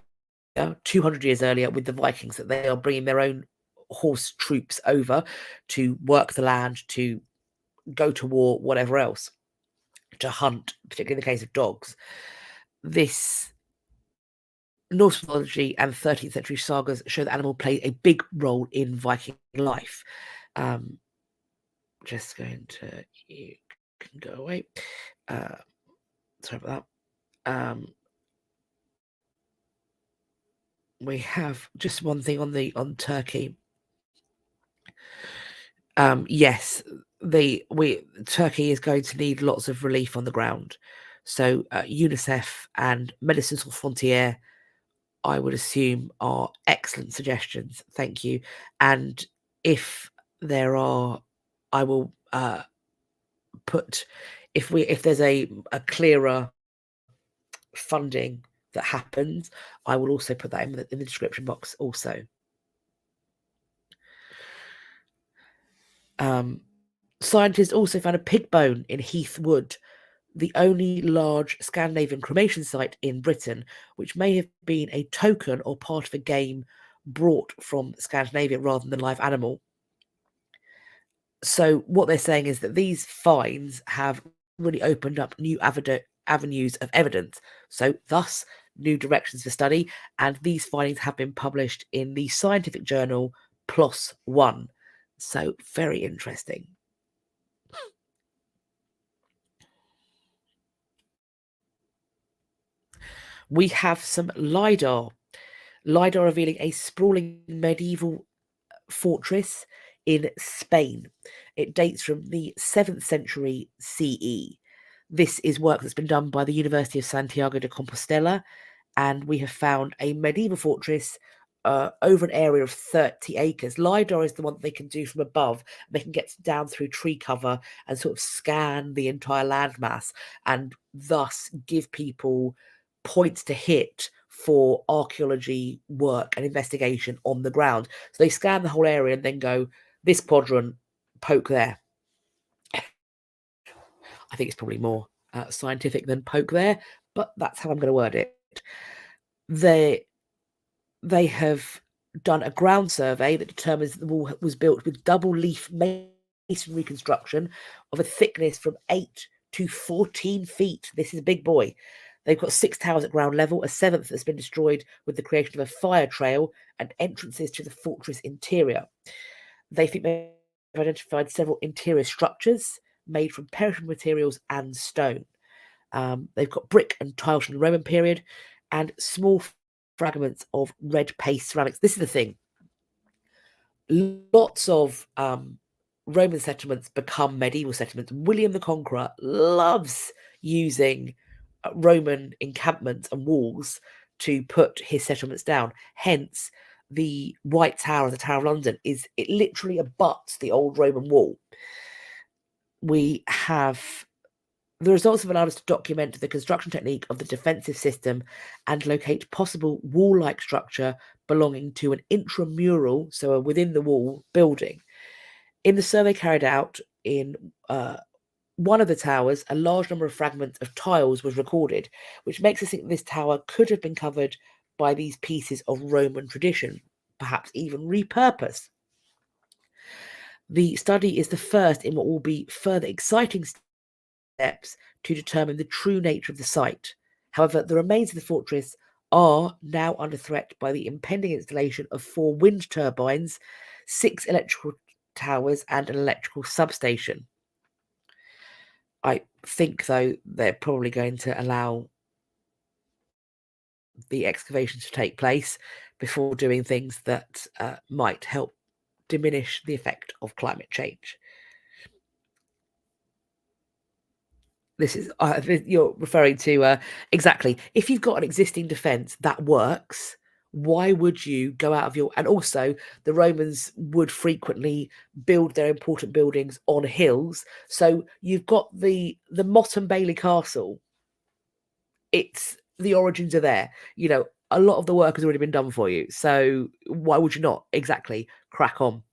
200 years earlier, with the Vikings, that they are bringing their own horse troops over to work the land, to go to war, whatever else, to hunt, particularly in the case of dogs. This Norse mythology and 13th century sagas show that animal played a big role in Viking life. Just going to, you can go away. Sorry about that. We have just one thing on Turkey. Yes, Turkey is going to need lots of relief on the ground. So UNICEF and Médecins Sans Frontières, I would assume, are excellent suggestions. Thank you. And if there are, I will put, if there's a clearer funding that happens, I will also put that in the description box also. Scientists also found a pig bone in Heath Wood, the only large Scandinavian cremation site in Britain, which may have been a token or part of a game brought from Scandinavia rather than a live animal. So what they're saying is that these finds have really opened up new avenues of evidence, so thus new directions for study, and these findings have been published in the scientific journal PLOS One. So very interesting. We have some LiDAR. LiDAR revealing a sprawling medieval fortress in Spain. It dates from the 7th century CE. This is work that's been done by the University of Santiago de Compostela, and we have found a medieval fortress over an area of 30 acres. LiDAR is the one that they can do from above. They can get down through tree cover and sort of scan the entire landmass and thus give people points to hit for archaeology work and investigation on the ground. So they scan the whole area and then go, this quadrant, poke there. I think it's probably more scientific than poke there, but that's how I'm going to word it. They have done a ground survey that determines that the wall was built with double leaf masonry construction of a thickness from 8 to 14 feet. This is a big boy. They've got 6 towers at ground level. A 7th has been destroyed with the creation of a fire trail and entrances to the fortress interior. They think they've identified several interior structures made from perishable materials and stone. They've got brick and tiles from the Roman period and small fragments of red paste ceramics. This is the thing. Lots of Roman settlements become medieval settlements. William the Conqueror loves using Roman encampments and walls to put his settlements down. Hence, the White Tower of the Tower of London it literally abuts the old Roman wall. We have the results have allowed us to document the construction technique of the defensive system and locate possible wall-like structure belonging to an intramural, so a within-the-wall building. In the survey carried out in one of the towers, a large number of fragments of tiles was recorded, which makes us think this tower could have been covered by these pieces of Roman tradition, perhaps even repurposed. The study is the first in what will be further exciting steps to determine the true nature of the site. However, the remains of the fortress are now under threat by the impending installation of 4 wind turbines, 6 electrical towers, and an electrical substation. I think, though, they're probably going to allow the excavations to take place before doing things that might help diminish the effect of climate change. This is you're referring to exactly. If you've got an existing defense that works, why would you go out of your? And also, the Romans would frequently build their important buildings on hills. So you've got the Motte and Bailey Castle. It's the origins are there. You know, a lot of the work has already been done for you. So why would you not exactly crack on?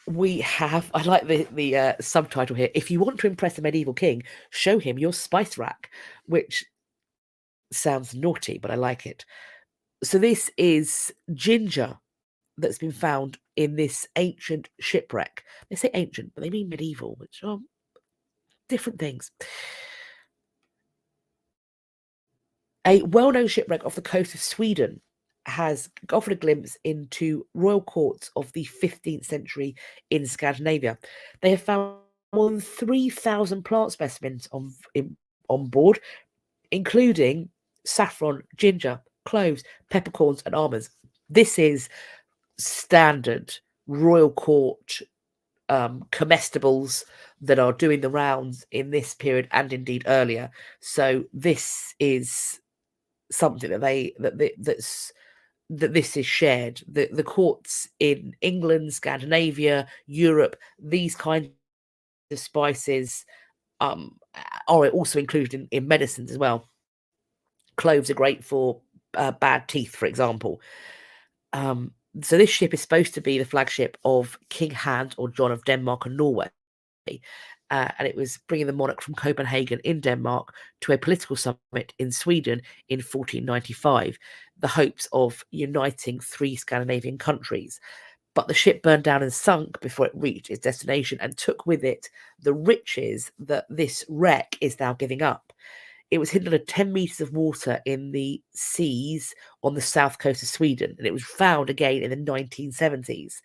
We have, I like the subtitle here. If you want to impress a medieval king, show him your spice rack, which sounds naughty, but I like it. So this is ginger that's been found in this ancient shipwreck. They say ancient, but they mean medieval, which are different things. A well-known shipwreck off the coast of Sweden has offered a glimpse into royal courts of the 15th century in Scandinavia. They have found more than 3,000 plant specimens on board, including saffron, ginger, cloves, peppercorns, and almonds. This is standard royal court comestibles that are doing the rounds in this period and indeed earlier. So this is something that this is shared. The courts in England, Scandinavia, Europe, these kinds of spices are also included in medicines as well. Cloves are great for bad teeth, for example. So this ship is supposed to be the flagship of King Hans or John of Denmark and Norway. And it was bringing the monarch from Copenhagen in Denmark to a political summit in Sweden in 1495, the hopes of uniting 3 Scandinavian countries. But the ship burned down and sunk before it reached its destination and took with it the riches that this wreck is now giving up. It was hidden under 10 meters of water in the seas on the south coast of Sweden, and it was found again in the 1970s.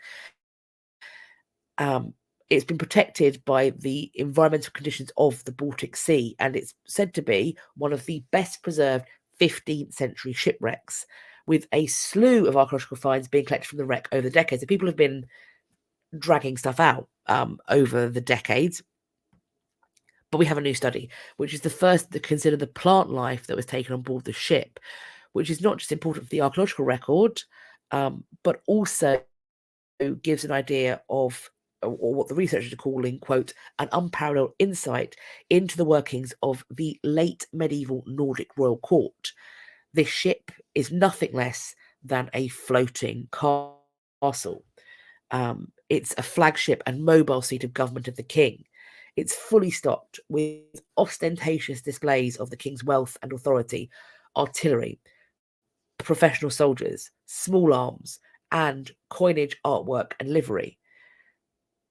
It's been protected by the environmental conditions of the Baltic Sea, and it's said to be one of the best preserved 15th century shipwrecks, with a slew of archaeological finds being collected from the wreck over the decades. So people have been dragging stuff out over the decades. But we have a new study, which is the first to consider the plant life that was taken on board the ship, which is not just important for the archaeological record, but also gives an idea of, or what the researchers are calling, quote, an unparalleled insight into the workings of the late medieval Nordic royal court. This ship is nothing less than a floating castle. It's a flagship and mobile seat of government of the king. It's fully stocked with ostentatious displays of the king's wealth and authority, artillery, professional soldiers, small arms, and coinage, artwork, and livery.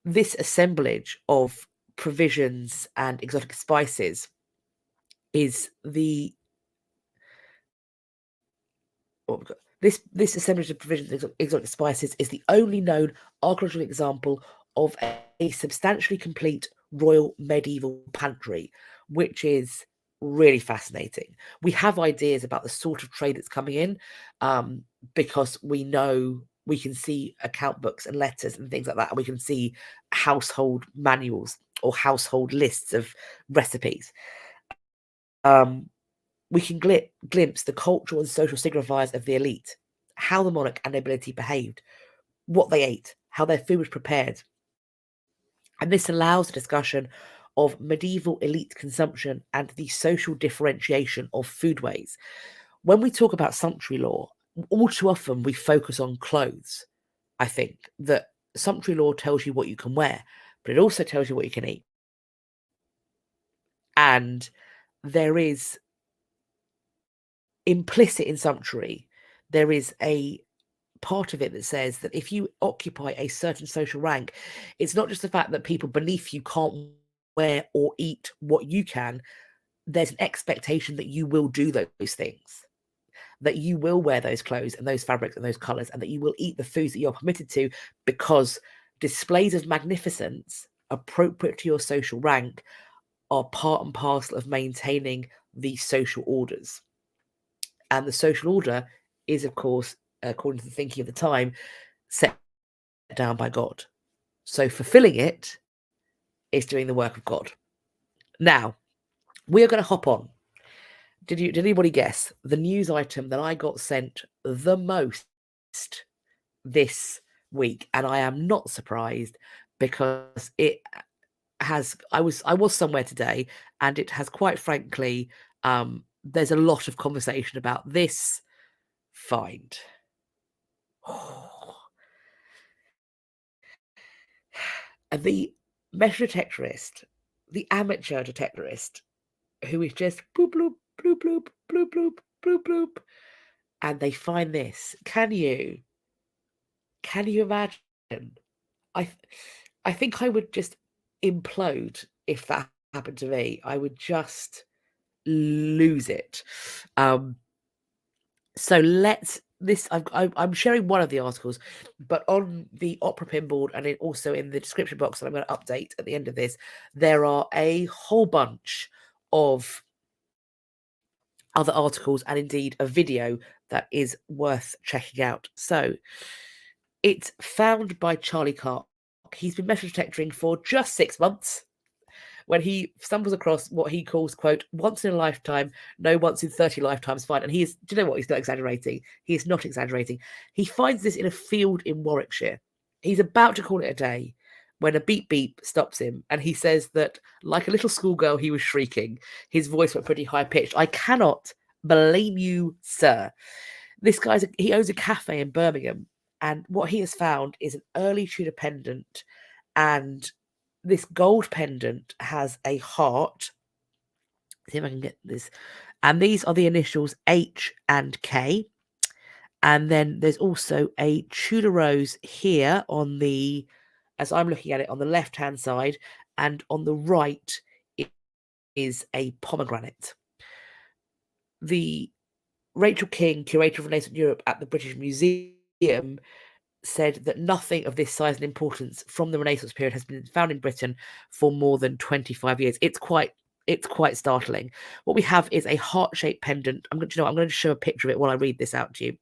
This assemblage of provisions and exotic spices is the this assemblage of provisions and exotic spices is the only known archaeological example of a substantially complete royal medieval pantry, which is really fascinating. We have ideas about the sort of trade that's coming in, because we know we can see account books and letters and things like that, and we can see household manuals or household lists of recipes. We can glimpse the cultural and social signifiers of the elite, how the monarch and nobility behaved, what they ate, how their food was prepared. And this allows a discussion of medieval elite consumption and the social differentiation of foodways. When we talk about sumptuary law, all too often we focus on clothes. I think that sumptuary law tells you what you can wear, but it also tells you what you can eat. And there is implicit in sumptuary, there is a part of it that says that if you occupy a certain social rank, it's not just the fact that people beneath you can't wear or eat what you can. There's an expectation that you will do those things, that you will wear those clothes and those fabrics and those colors, and that you will eat the foods that you're permitted to, because displays of magnificence appropriate to your social rank are part and parcel of maintaining the social orders. And the social order is, of course, according to the thinking of the time, set down by God. So fulfilling it is doing the work of God. Now, we are going to hop on. Did anybody guess the news item that I got sent the most this week? And I am not surprised, because it has, I was somewhere today, and it has, quite frankly, there's a lot of conversation about this find. And the metal detectorist, the amateur detectorist, who is just bloop, bloop, bloop, bloop, bloop, bloop, bloop, bloop, and they find this. Can you imagine? I I think I would just implode if that happened to me. I would just lose it. So I'm sharing one of the articles, but on the Opera Pinboard and also in the description box that I'm going to update at the end of this, there are a whole bunch of other articles and indeed a video that is worth checking out. So it's found by Charlie Clark. He's been metal detectoring for just 6 months when he stumbles across what he calls, quote, once in a lifetime, no once in 30 lifetimes find. And do you know what? He's not exaggerating. He is not exaggerating. He finds this in a field in Warwickshire. He's about to call it a day when a beep beep stops him. And he says that, like a little schoolgirl, he was shrieking. His voice went pretty high pitched. I cannot blame you, sir. This he owns a cafe in Birmingham. And what he has found is an early Tudor pendant, and this gold pendant has a heart. See if I can get this. And these are the initials H and K. And then there's also a Tudor rose here on the, as I'm looking at it, on the left-hand side, and on the right is a pomegranate. The Rachel King, curator of Renaissance Europe at the British Museum, said that nothing of this size and importance from the Renaissance period has been found in Britain for more than 25 years. It's quite It's quite startling. What we have is a heart-shaped pendant. I'm going to show a picture of it while I read this out to you.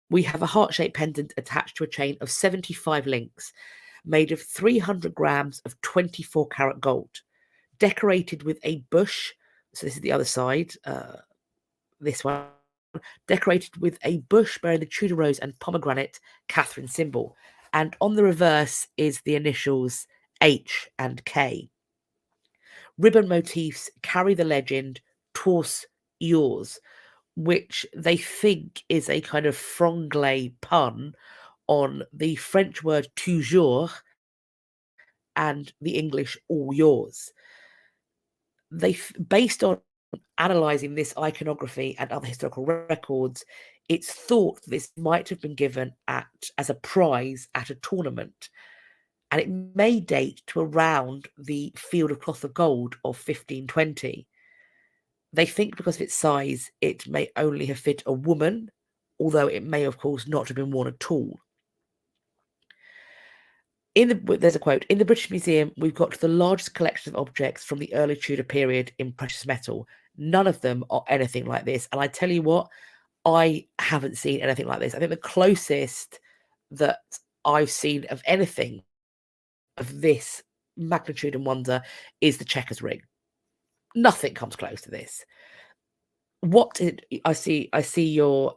We have a heart-shaped pendant attached to a chain of 75 links, made of 300 grams of 24-karat gold, decorated with a bush. So this is the other side. This one, decorated with a bush bearing the Tudor rose and pomegranate Catherine symbol. And on the reverse is the initials H and K. Ribbon motifs carry the legend "Tous yours," which they think is a kind of franglais pun on the French word toujours and the English all yours. Based on analysing this iconography and other historical records, it's thought this might have been given as a prize at a tournament, and it may date to around the Field of Cloth of Gold of 1520. They think because of its size, it may only have fit a woman, although it may, of course, not have been worn at all. There's a quote, "In the British Museum, we've got the largest collection of objects from the early Tudor period in precious metal. None of them are anything like this." And I tell you what, I haven't seen anything like this. I think the closest that I've seen of anything of this magnitude and wonder is the Chequers ring. Nothing comes close to this. I see your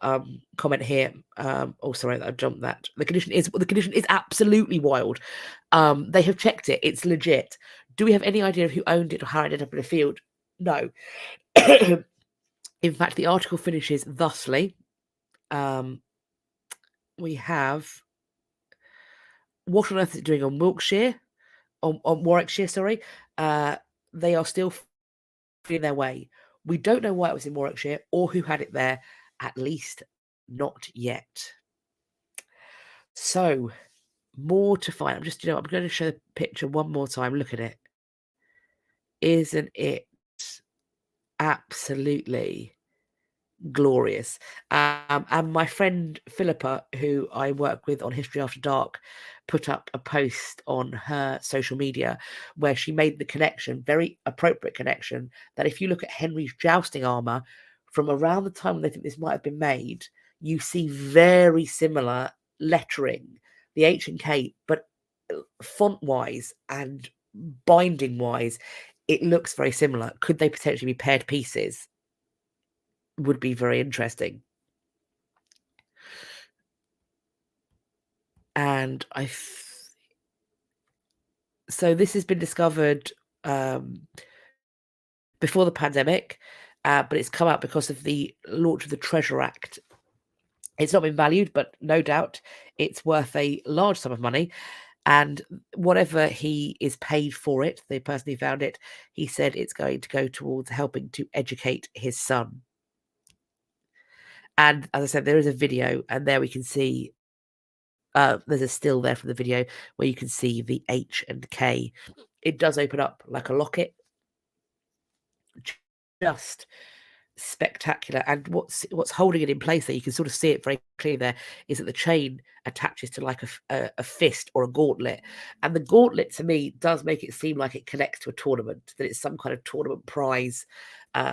comment here. Oh, sorry, I jumped that. The condition is absolutely wild. They have checked it. It's legit. Do we have any idea of who owned it or how it ended up in a field? No. In fact, the article finishes thusly. We have, what on earth is it doing on Wiltshire? On Warwickshire, sorry. They are still feeling their way. We don't know why it was in Warwickshire or who had it there, at least not yet. So, more to find. I'm going to show the picture one more time. Look at it. Isn't it absolutely glorious? And my friend Philippa, who I work with on History After Dark, put up a post on her social media where she made the connection, very appropriate connection, that if you look at Henry's jousting armor from around the time when they think this might have been made, you see very similar lettering, the H and K, but font wise and binding wise, it looks very similar. Could they potentially be paired pieces? Would be very interesting. And so this has been discovered before the pandemic, but it's come out because of the launch of the Treasure Act. It's not been valued, but no doubt it's worth a large sum of money. And whatever he is paid for it, the person who found it, he said it's going to go towards helping to educate his son. And as I said, there is a video, and there we can see there's a still there from the video where you can see the H and K. It does open up like a locket. Just spectacular. And what's holding it in place there, you can sort of see it very clearly there, is that the chain attaches to like a fist or a gauntlet. And the gauntlet to me does make it seem like it connects to a tournament, that it's some kind of tournament prize,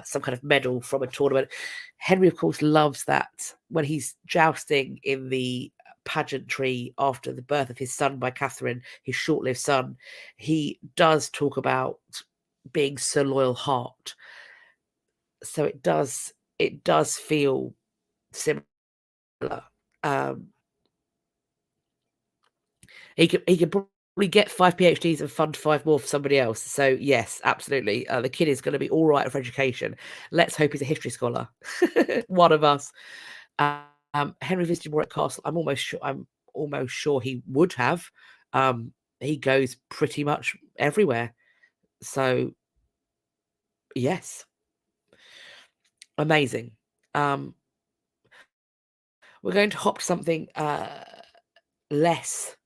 some kind of medal from a tournament. Henry, of course, loves that when he's jousting in the pageantry after the birth of his son by Catherine, his short-lived son. He does talk about being Sir Loyal Heart. So it does feel similar. He could probably get 5 PhDs and fund 5 more for somebody else. So yes, absolutely. The kid is going to be all right for education. Let's hope he's a history scholar. One of us. Henry visited Warwick Castle. I'm almost sure he would have. He goes pretty much everywhere. So yes. Amazing. We're going to hop to something less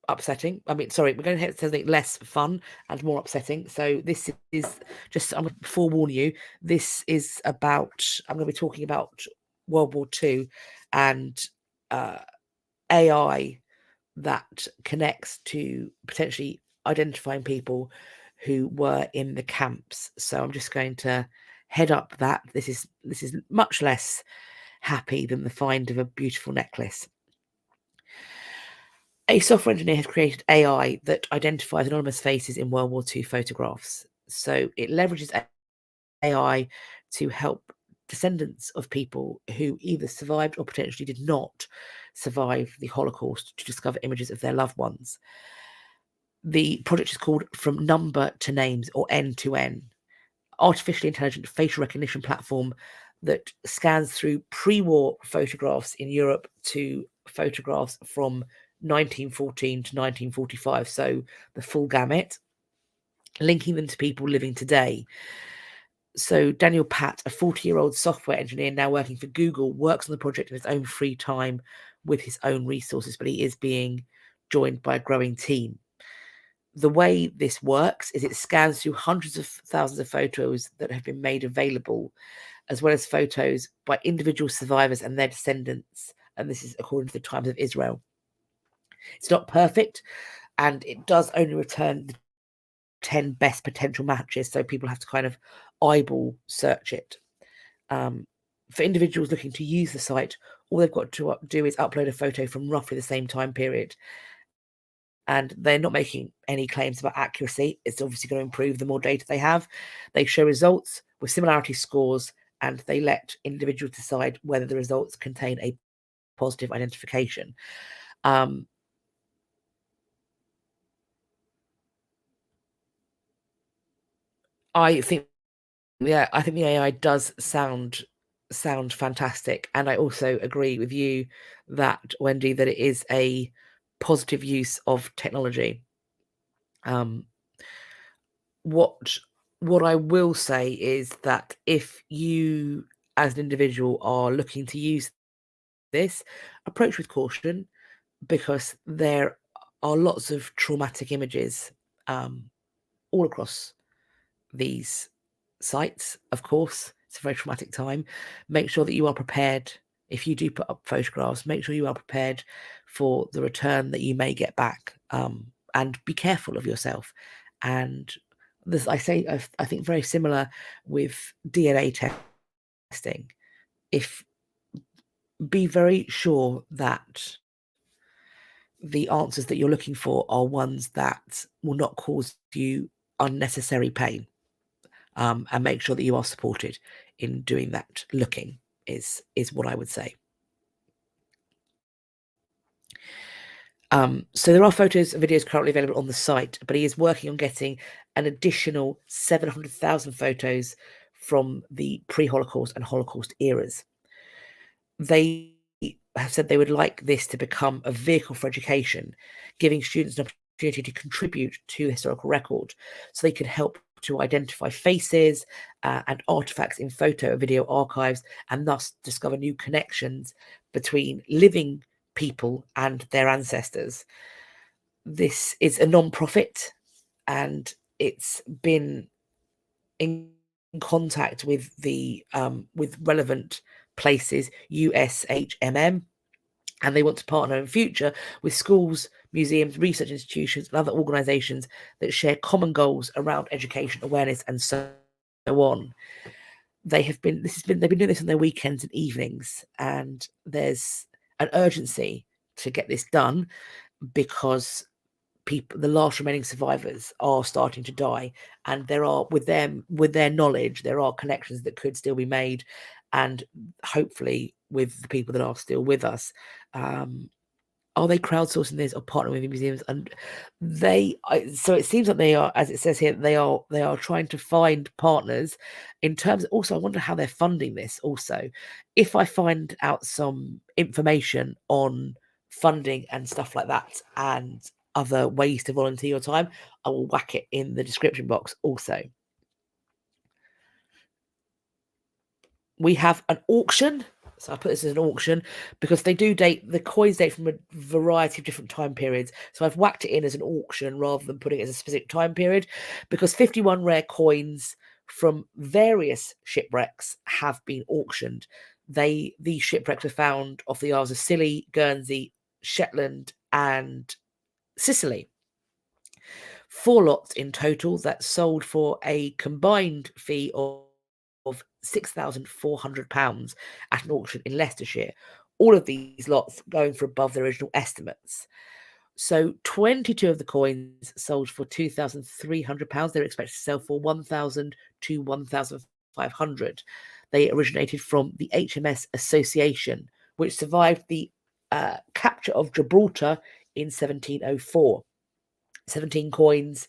upsetting. We're going to hit something less fun and more upsetting. So this is just, I'm going to forewarn you, this is about, I'm going to be talking about World War II and AI that connects to potentially identifying people who were in the camps. So I'm just going to head up that. This is much less happy than the find of a beautiful necklace. A software engineer has created AI that identifies anonymous faces in World War II photographs. So it leverages AI to help descendants of people who either survived or potentially did not survive the Holocaust to discover images of their loved ones. The project is called From Number to Names, or N2N, artificially intelligent facial recognition platform that scans through pre-war photographs in Europe to photographs from 1914 to 1945, so the full gamut, linking them to people living today. So Daniel Patt, a 40-year-old software engineer now working for Google, works on the project in his own free time with his own resources, but he is being joined by a growing team. The way this works is it scans through hundreds of thousands of photos that have been made available, as well as photos by individual survivors and their descendants. And this is according to the Times of Israel. It's not perfect, and it does only return the 10 best potential matches, so people have to kind of eyeball search it. For individuals looking to use the site, all they've got to do is upload a photo from roughly the same time period. And they're not making any claims about accuracy. It's obviously going to improve the more data they have. They show results with similarity scores, and they let individuals decide whether the results contain a positive identification. I think the AI does sound fantastic, and I also agree with you that, Wendy, that it is a positive use of technology. What I will say is that if you, as an individual, are looking to use this, approach with caution, because there are lots of traumatic images all across these sites. Of course, it's a very traumatic time. Make sure that you are prepared. If you do put up photographs, make sure you are prepared for the return that you may get back, and be careful of yourself. And this, I think very similar with DNA testing. Be very sure that the answers that you're looking for are ones that will not cause you unnecessary pain, and make sure that you are supported in doing that looking is what I would say. So there are photos and videos currently available on the site, but he is working on getting an additional 700,000 photos from the pre-Holocaust and Holocaust eras. They have said they would like this to become a vehicle for education, giving students an opportunity to contribute to the historical record, so they can help to identify faces and artifacts in photo and video archives, and thus discover new connections between living people and their ancestors. This is a non-profit, and it's been in contact with the with relevant places, USHMM, and they want to partner in future with schools, museums, research institutions, and other organisations that share common goals around education, awareness, and so on. They've been doing this on their weekends and evenings, and there's an urgency to get this done, because the last remaining survivors are starting to die, and there are, with their knowledge, there are connections that could still be made, and hopefully with the people that are still with us. Are they crowdsourcing this or partnering with the museums? And so it seems like they are, as it says here, they are trying to find partners. In terms of, also, I wonder how they're funding this. Also, if I find out some information on funding and stuff like that, and other ways to volunteer your time, I will whack it in the description box also. We have an auction. So I put this as an auction because they do date, the coins date from a variety of different time periods. So I've whacked it in as an auction rather than putting it as a specific time period, because 51 rare coins from various shipwrecks have been auctioned. These shipwrecks were found off the Isles of Scilly, Guernsey, Shetland, and Sicily. 4 lots in total that sold for a combined fee of £6,400 at an auction in Leicestershire. All of these lots going for above their original estimates. So 22 of the coins sold for £2,300. They're expected to sell for £1,000 to £1,500. They originated from the HMS Association, which survived the capture of Gibraltar in 1704. 17 coins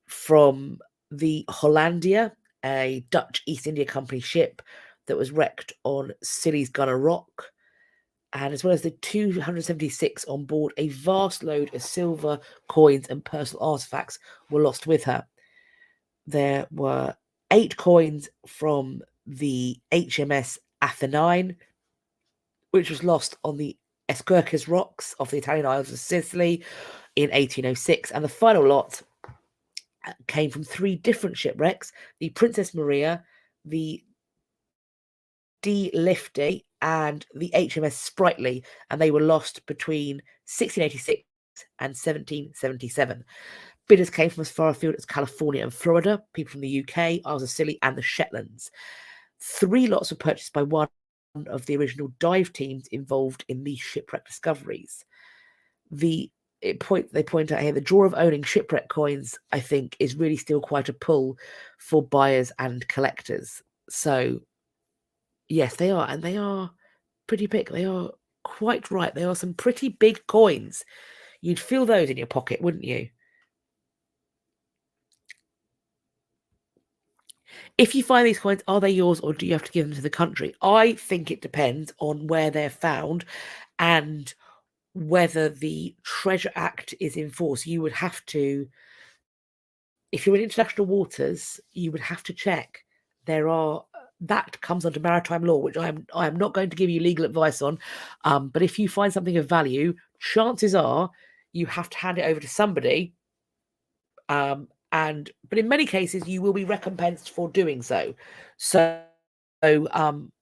from the Hollandia, a Dutch East India Company ship that was wrecked on Scilly's Gunner Rock, and as well as the 276 on board, a vast load of silver coins and personal artifacts were lost with her. There were 8 coins from the HMS Athenaeum, which was lost on the Esquercas rocks off the Italian isles of Sicily in 1806, and the final lot came from 3 different shipwrecks: the Princess Maria, the De-extinction, and the HMS Sprightly, and they were lost between 1686 and 1777. Bidders came from as far afield as California and Florida, people from the UK, Isles of Scilly, and the Shetlands. 3 lots were purchased by one of the original dive teams involved in these shipwreck discoveries. They point out here the draw of owning shipwreck coins, I think, is really still quite a pull for buyers and collectors. So yes, they are, and they are pretty big. They are quite right. They are some pretty big coins. You'd feel those in your pocket, wouldn't you? If you find these coins, are they yours, or do you have to give them to the country? I think it depends on where they're found and whether the Treasure Act is enforced. You would have to, if you're in international waters, you would have to check. That comes under maritime law, which I am not going to give you legal advice on. But if you find something of value, chances are you have to hand it over to somebody. But in many cases, you will be recompensed for doing so. And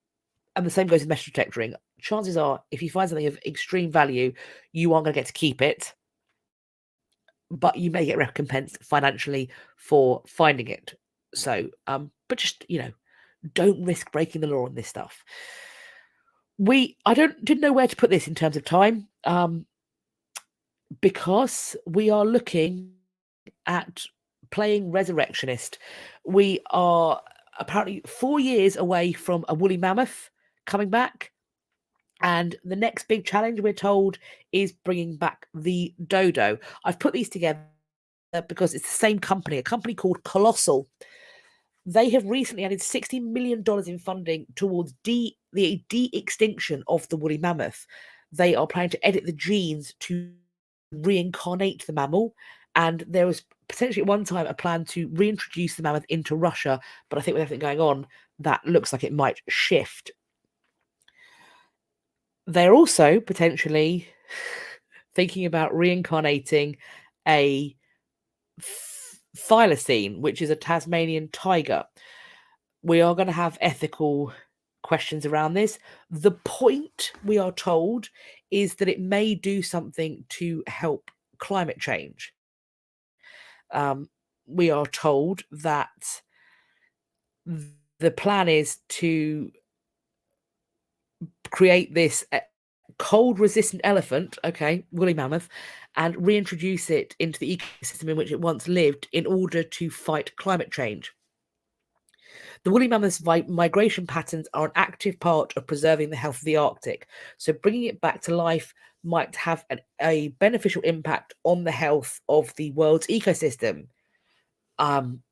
the same goes with metal detectoring. Chances are, if you find something of extreme value, you aren't going to get to keep it, but you may get recompensed financially for finding it. So, but just, don't risk breaking the law on this stuff. I didn't know where to put this in terms of time, because we are looking at playing Resurrectionist. We are apparently 4 years away from a woolly mammoth coming back, and the next big challenge, we're told, is bringing back the dodo. I've put these together because it's the same company, a company called Colossal. They have recently added $60 million in funding towards the de-extinction of the woolly mammoth. They are planning to edit the genes to reincarnate the mammal, and there was potentially at one time a plan to reintroduce the mammoth into Russia, but I think with everything going on, that looks like it might shift. They're also potentially thinking about reincarnating a thylacine, which is a Tasmanian tiger. We are going to have ethical questions around this. The point, we are told, is that it may do something to help climate change. We are told that the plan is to create this cold-resistant elephant, woolly mammoth, and reintroduce it into the ecosystem in which it once lived in order to fight climate change. The woolly mammoth's migration patterns are an active part of preserving the health of the Arctic, so bringing it back to life might have a beneficial impact on the health of the world's ecosystem. I'm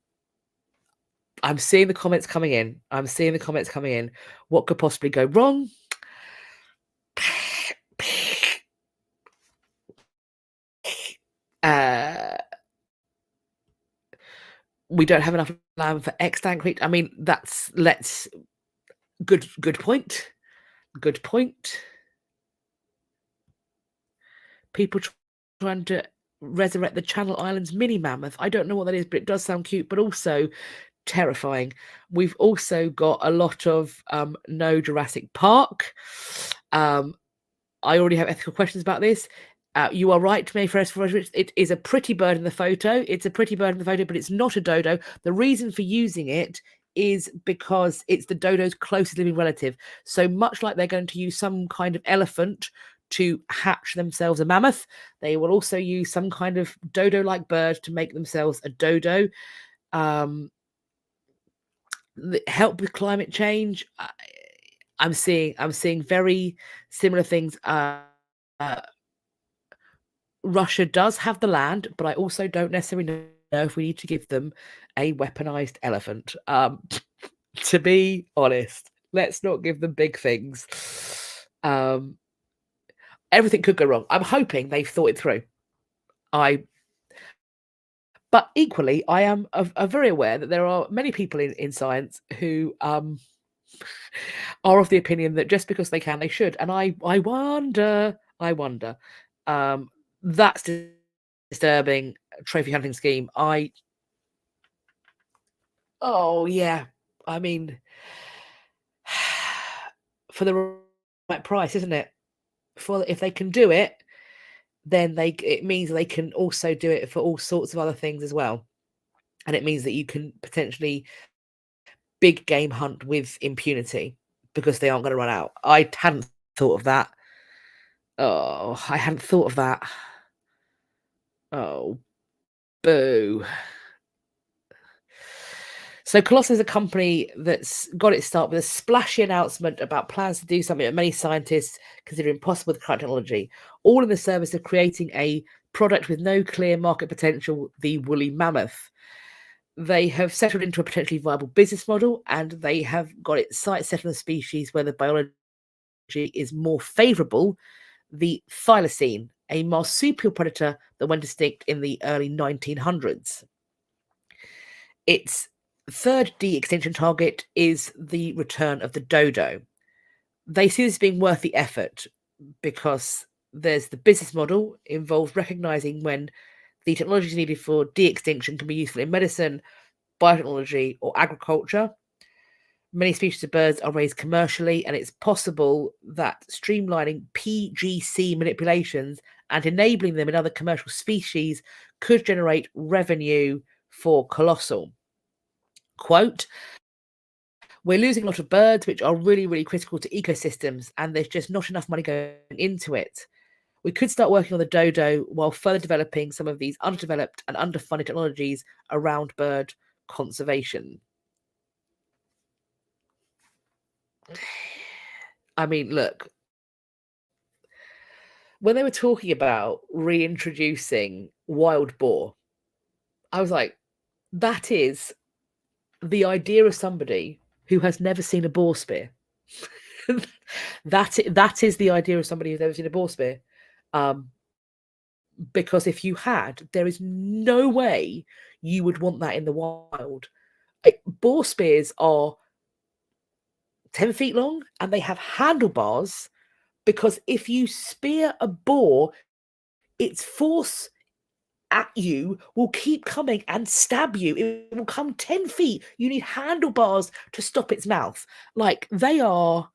seeing the comments coming in. What could possibly go wrong? We don't have enough land for extant creatures. I mean, good point. Good point. People trying to resurrect the Channel Islands mini mammoth. I don't know what that is, but it does sound cute, but also terrifying. We've also got a lot of no Jurassic Park. I already have ethical questions about this. You are right, Mayfair. It is a pretty bird in the photo. It's a pretty bird in the photo, but it's not a dodo. The reason for using it is because it's the dodo's closest living relative. So much like they're going to use some kind of elephant to hatch themselves a mammoth, they will also use some kind of dodo-like bird to make themselves a dodo. Help with climate change. I'm seeing very similar things. Russia does have the land, but I also don't necessarily know if we need to give them a weaponized elephant. To be honest, let's not give them big things. Everything could go wrong. I'm hoping they've thought it through. But equally, I am very aware that there are many people in science who are of the opinion that just because they can, they should. And I wonder. That's disturbing. Trophy hunting scheme. Oh yeah. I mean, for the right price, isn't it? If they can do it, then it means they can also do it for all sorts of other things as well. And it means that you can potentially big game hunt with impunity because they aren't going to run out. I hadn't thought of that. Oh, I hadn't thought of that. Oh, boo. So Colossus is a company that's got its start with a splashy announcement about plans to do something that many scientists consider impossible with current technology, all in the service of creating a product with no clear market potential, the woolly mammoth. They have settled into a potentially viable business model, and they have got its sights set on a species where the biology is more favourable, the thylacine, a marsupial predator that went extinct in the early 1900s. Its third de-extinction target is the return of the dodo. They see this as being worth the effort because there's the business model involved recognizing when the technologies needed for de-extinction can be useful in medicine, biotechnology, or agriculture. Many species of birds are raised commercially, and it's possible that streamlining PGC manipulations and enabling them in other commercial species could generate revenue for Colossal. Quote, "We're losing a lot of birds, which are really, really critical to ecosystems, and there's just not enough money going into it. We could start working on the dodo while further developing some of these underdeveloped and underfunded technologies around bird conservation." I mean, look, when they were talking about reintroducing wild boar, I was like, that is the idea of somebody who has never seen a boar spear. that is the idea of somebody who's never seen a boar spear. Because if you had, there is no way you would want that in the wild. Boar spears are 10 feet long and they have handlebars because if you spear a boar, its force at you will keep coming and stab you. It will come 10 feet. You need handlebars to stop its mouth. Like, they are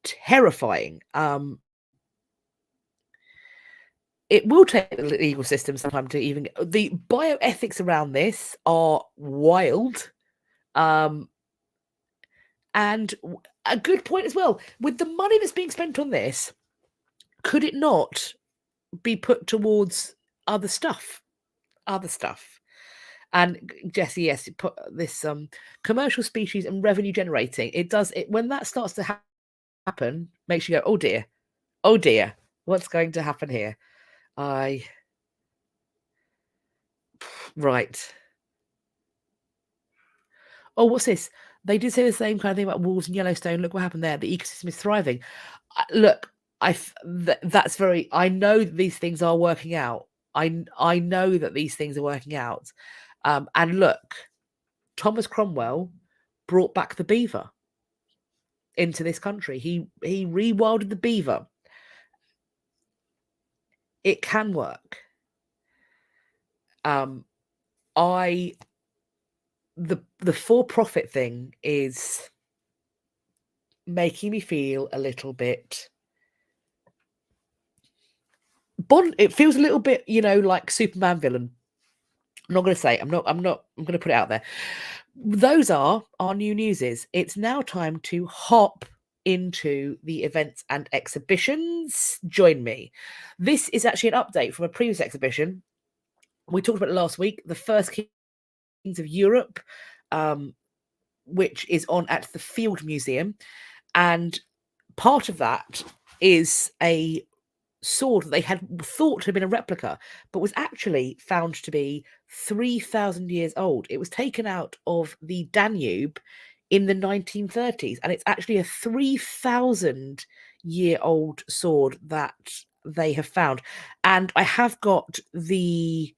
terrifying. It will take the legal system some time to even get. The bioethics around this are wild. And a good point as well. With the money that's being spent on this, could it not be put towards other stuff? And Jesse, yes, put this commercial species and revenue generating. It does it when that starts to happen, makes you go, oh dear, what's going to happen here? Right. Oh, what's this? They did say the same kind of thing about wolves in Yellowstone. Look what happened there. The ecosystem is thriving. Look, that's very. I know that these things are working out. I know that these things are working out. And look, Thomas Cromwell brought back the beaver into this country. He rewilded the beaver. It can work. The for-profit thing is making me feel a little bit Bond, it feels a little bit, like Superman villain. I'm not going to say. I'm going to put it out there. Those are our new newses. It's now time to hop into the events and exhibitions. Join me. This is actually an update from a previous exhibition. We talked about it last week. The First Kings of Europe, which is on at the Field Museum, and part of that is a sword that they had thought had been a replica, but was actually found to be 3,000 years old. It was taken out of the Danube in the 1930s, and it's actually a 3,000-year-old sword that they have found. And I have got the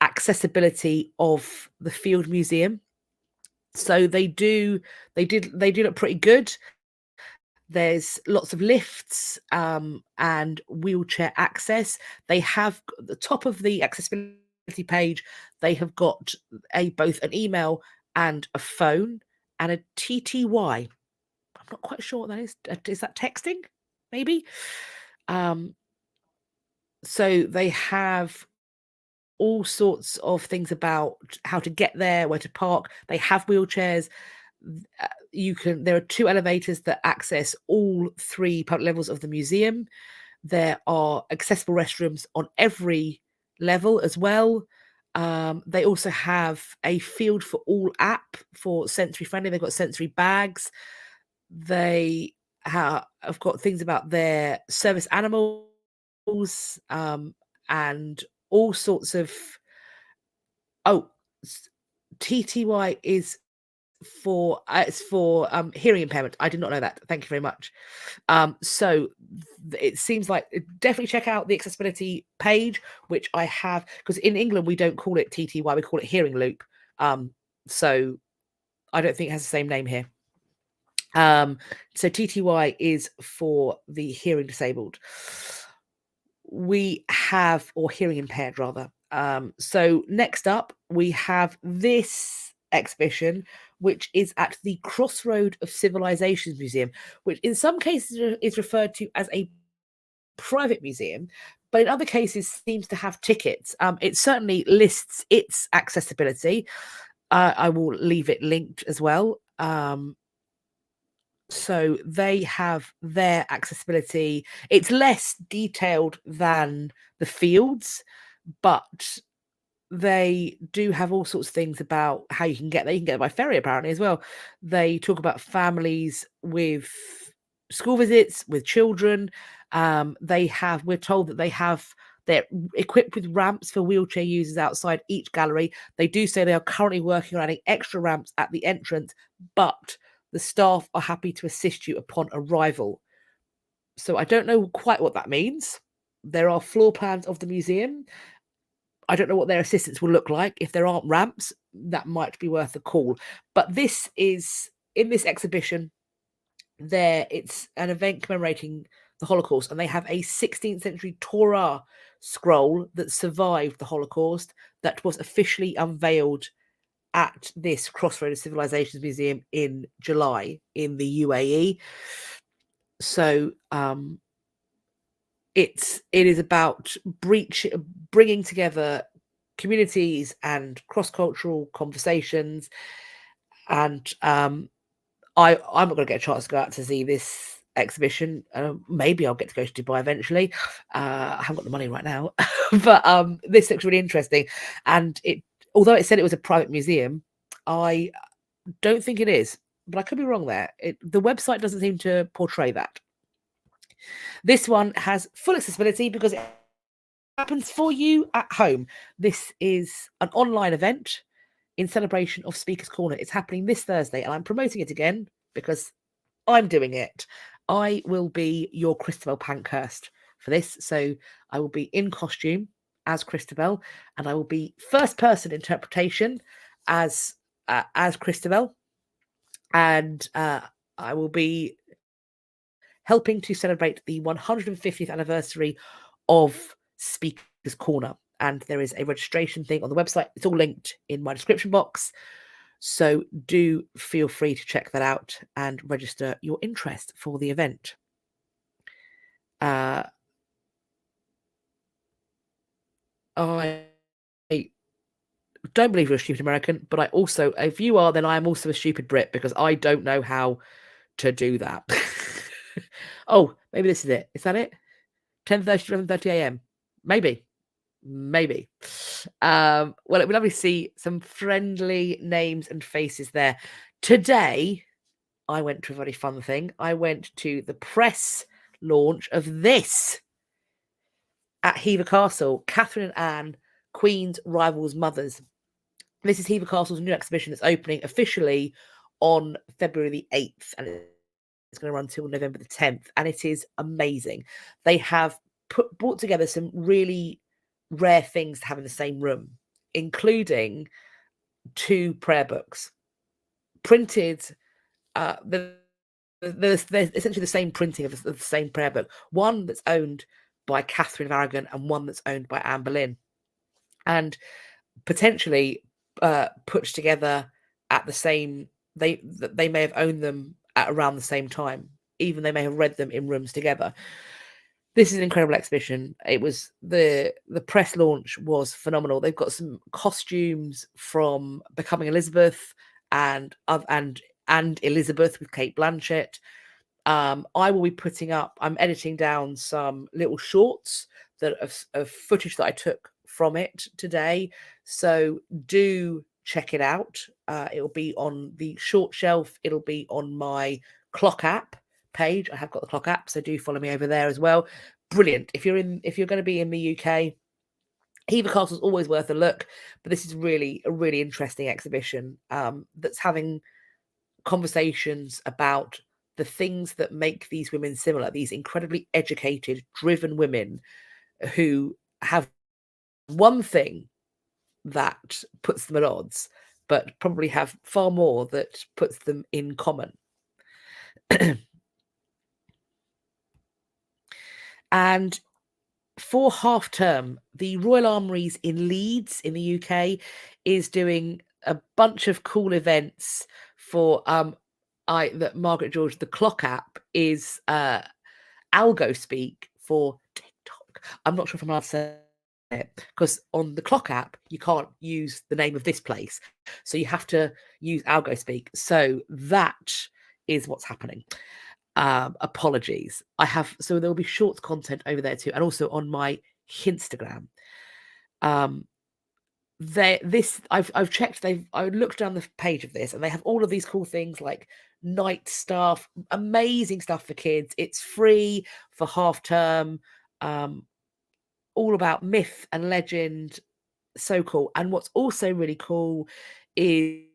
accessibility of the Field Museum. So they do look pretty good. There's lots of lifts and wheelchair access. They have at the top of the accessibility page, they have got both an email and a phone and a TTY. I'm not quite sure what that is. Is that texting? Maybe. So they have all sorts of things about how to get there, where to park. They have wheelchairs. There are 2 elevators that access all 3 public levels of the museum. There are accessible restrooms on every level as well. They also have a Field for All app for sensory friendly. They've got sensory bags. They have got things about their service animals, and all sorts of. TTY is for it's for hearing impairment. I did not know that. Thank you very much. So it seems like definitely check out the accessibility page, which I have, because in England we don't call it TTY, we call it hearing loop. So I don't think it has the same name here. So TTY is for the hearing disabled. We have, or hearing impaired rather. So next up we have this exhibition, which is at the Crossroad of Civilizations Museum, which in some cases is referred to as a private museum, but in other cases seems to have tickets. It certainly lists its accessibility. I will leave it linked as well. So they have their accessibility. It's less detailed than the Fields, but they do have all sorts of things about how you can get there. You can get there by ferry apparently as well. They talk about families with school visits, with children. We're told that they're equipped with ramps for wheelchair users outside each gallery. They do say they are currently working on adding extra ramps at the entrance, but the staff are happy to assist you upon arrival. So I don't know quite what that means. There are floor plans of the museum. I don't know what their assistance will look like. If there aren't ramps, that might be worth a call. But this is, in this exhibition, it's an event commemorating the Holocaust, and they have a 16th century Torah scroll that survived the Holocaust that was officially unveiled at this Crossroad of Civilizations Museum in July in the UAE. So it is about bringing together communities and cross-cultural conversations, and I'm not going to get a chance to go out to see this exhibition. Maybe I'll get to go to Dubai eventually. I haven't got the money right now, but this looks really interesting. And although it said it was a private museum, I don't think it is, but I could be wrong there. The website doesn't seem to portray that. This one has full accessibility because it happens for you at home. This is an online event in celebration of Speaker's Corner. It's happening this Thursday, and I'm promoting it again because I'm doing it. I will be your Christabel Pankhurst for this. So I will be in costume as Christabel, and I will be first person interpretation as Christabel, and I will be helping to celebrate the 150th anniversary of Speaker's Corner. And there is a registration thing on the website. It's all linked in my description box. So do feel free to check that out and register your interest for the event. I don't believe you're a stupid American, but I also, if you are, then I am also a stupid Brit because I don't know how to do that. Oh, maybe this is it. Is that it? 10:30 to 11:30 a.m. Maybe. Well, it'd be lovely to see some friendly names and faces there. Today, I went to a very fun thing. I went to the press launch of this at Hever Castle, Catherine and Anne, Queen's Rivals Mothers. This is Hever Castle's new exhibition that's opening officially on February the 8th, and it's going to run till November the 10th, and it is amazing. They have brought together some really rare things to have in the same room, including 2 prayer books printed. They're essentially the same printing of the same prayer book. One that's owned by Catherine of Aragon and one that's owned by Anne Boleyn, and potentially put together at the same. They may have owned them at around the same time. Even they may have read them in rooms together. This is an incredible exhibition. It was the press launch was phenomenal. They've got some costumes from Becoming Elizabeth and Elizabeth with Kate Blanchett. I will be putting up. I'm editing down some little shorts that of footage that I took from it today. So do check it out. It'll be on the short shelf. It'll be on my clock app page. I have got the clock app, so do follow me over there as well. Brilliant. If you're going to be in the UK, Hever Castle's always worth a look, but this is really a really interesting exhibition that's having conversations about the things that make these women similar, these incredibly educated, driven women who have one thing that puts them at odds, but probably have far more that puts them in common. And for half term, the Royal Armouries in Leeds in the UK is doing a bunch of cool events for that Margaret George, the clock app, is algo speak for TikTok. I'm not sure if I'm allowed to say it because on the clock app you can't use the name of this place, so you have to use algo speak. So that is what's happening. Apologies. So there'll be short content over there too, and also on my Instagram. I've checked. I looked down the page of this, and they have all of these cool things like night stuff, amazing stuff for kids. It's free for half term. All about myth and legend. So cool. And what's also really cool is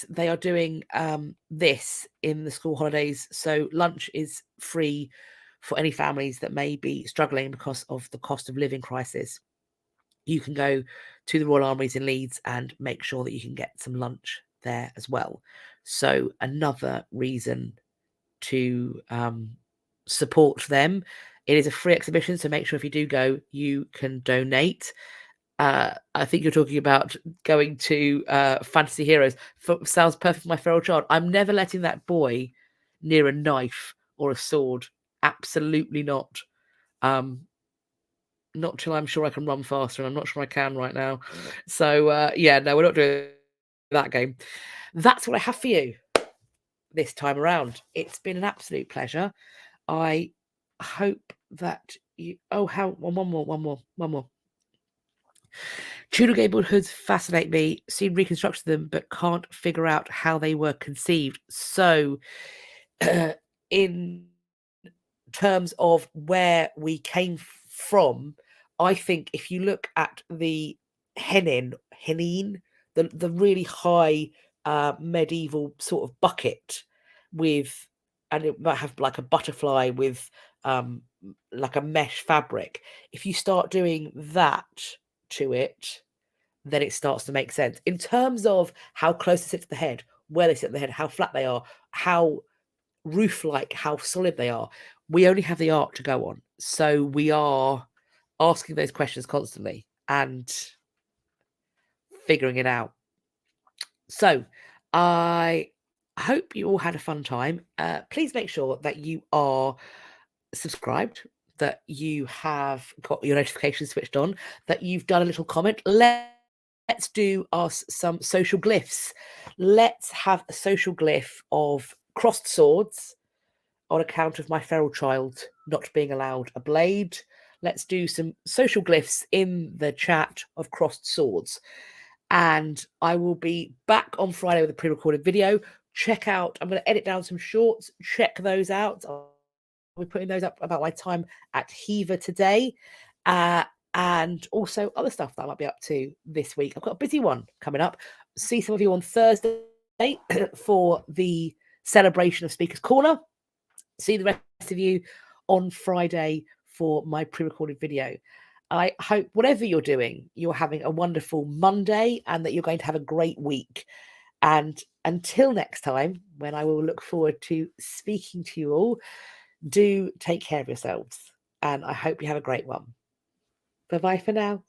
they are doing this in the school holidays. So lunch is free for any families that may be struggling because of the cost of living crisis. You can go to the Royal Armouries in Leeds and make sure that you can get some lunch there as well. So another reason to support them. It is a free exhibition, so make sure if you do go, you can donate. I think you're talking about going to Fantasy Heroes. Sounds perfect for my feral child. I'm never letting that boy near a knife or a sword. Absolutely not. Not till I'm sure I can run faster, and I'm not sure I can right now. So yeah, no, we're not doing that game. That's what I have for you this time around. It's been an absolute pleasure. I hope that you. Oh, how one more. Tudor gable hoods fascinate me. Seen reconstructed them, but can't figure out how they were conceived. So, in terms of where we came from, I think if you look at the hennin, the really high medieval sort of bucket with, and it might have like a butterfly with like a mesh fabric. If you start doing that to it, then it starts to make sense in terms of how close they sit to the head, where they sit on the head, how flat they are, how roof-like, how solid they are. We only have the art to go on, so we are asking those questions constantly and figuring it out. So I hope you all had a fun time. Please make sure that you are subscribed. that you have got your notifications switched on, that you've done a little comment. Let's do us some social glyphs. Let's have a social glyph of crossed swords on account of my feral child not being allowed a blade. Let's do some social glyphs in the chat of crossed swords. And I will be back on Friday with a pre-recorded video. Check out, I'm going to edit down some shorts. Check those out. I'll be putting those up about my time at Heaver today. And also other stuff that I might be up to this week. I've got a busy one coming up. See some of you on Thursday for the celebration of Speaker's Corner. See the rest of you on Friday for my pre-recorded video. I hope whatever you're doing, you're having a wonderful Monday and that you're going to have a great week. And until next time, when I will look forward to speaking to you all, do take care of yourselves. And I hope you have a great one. Bye-bye for now.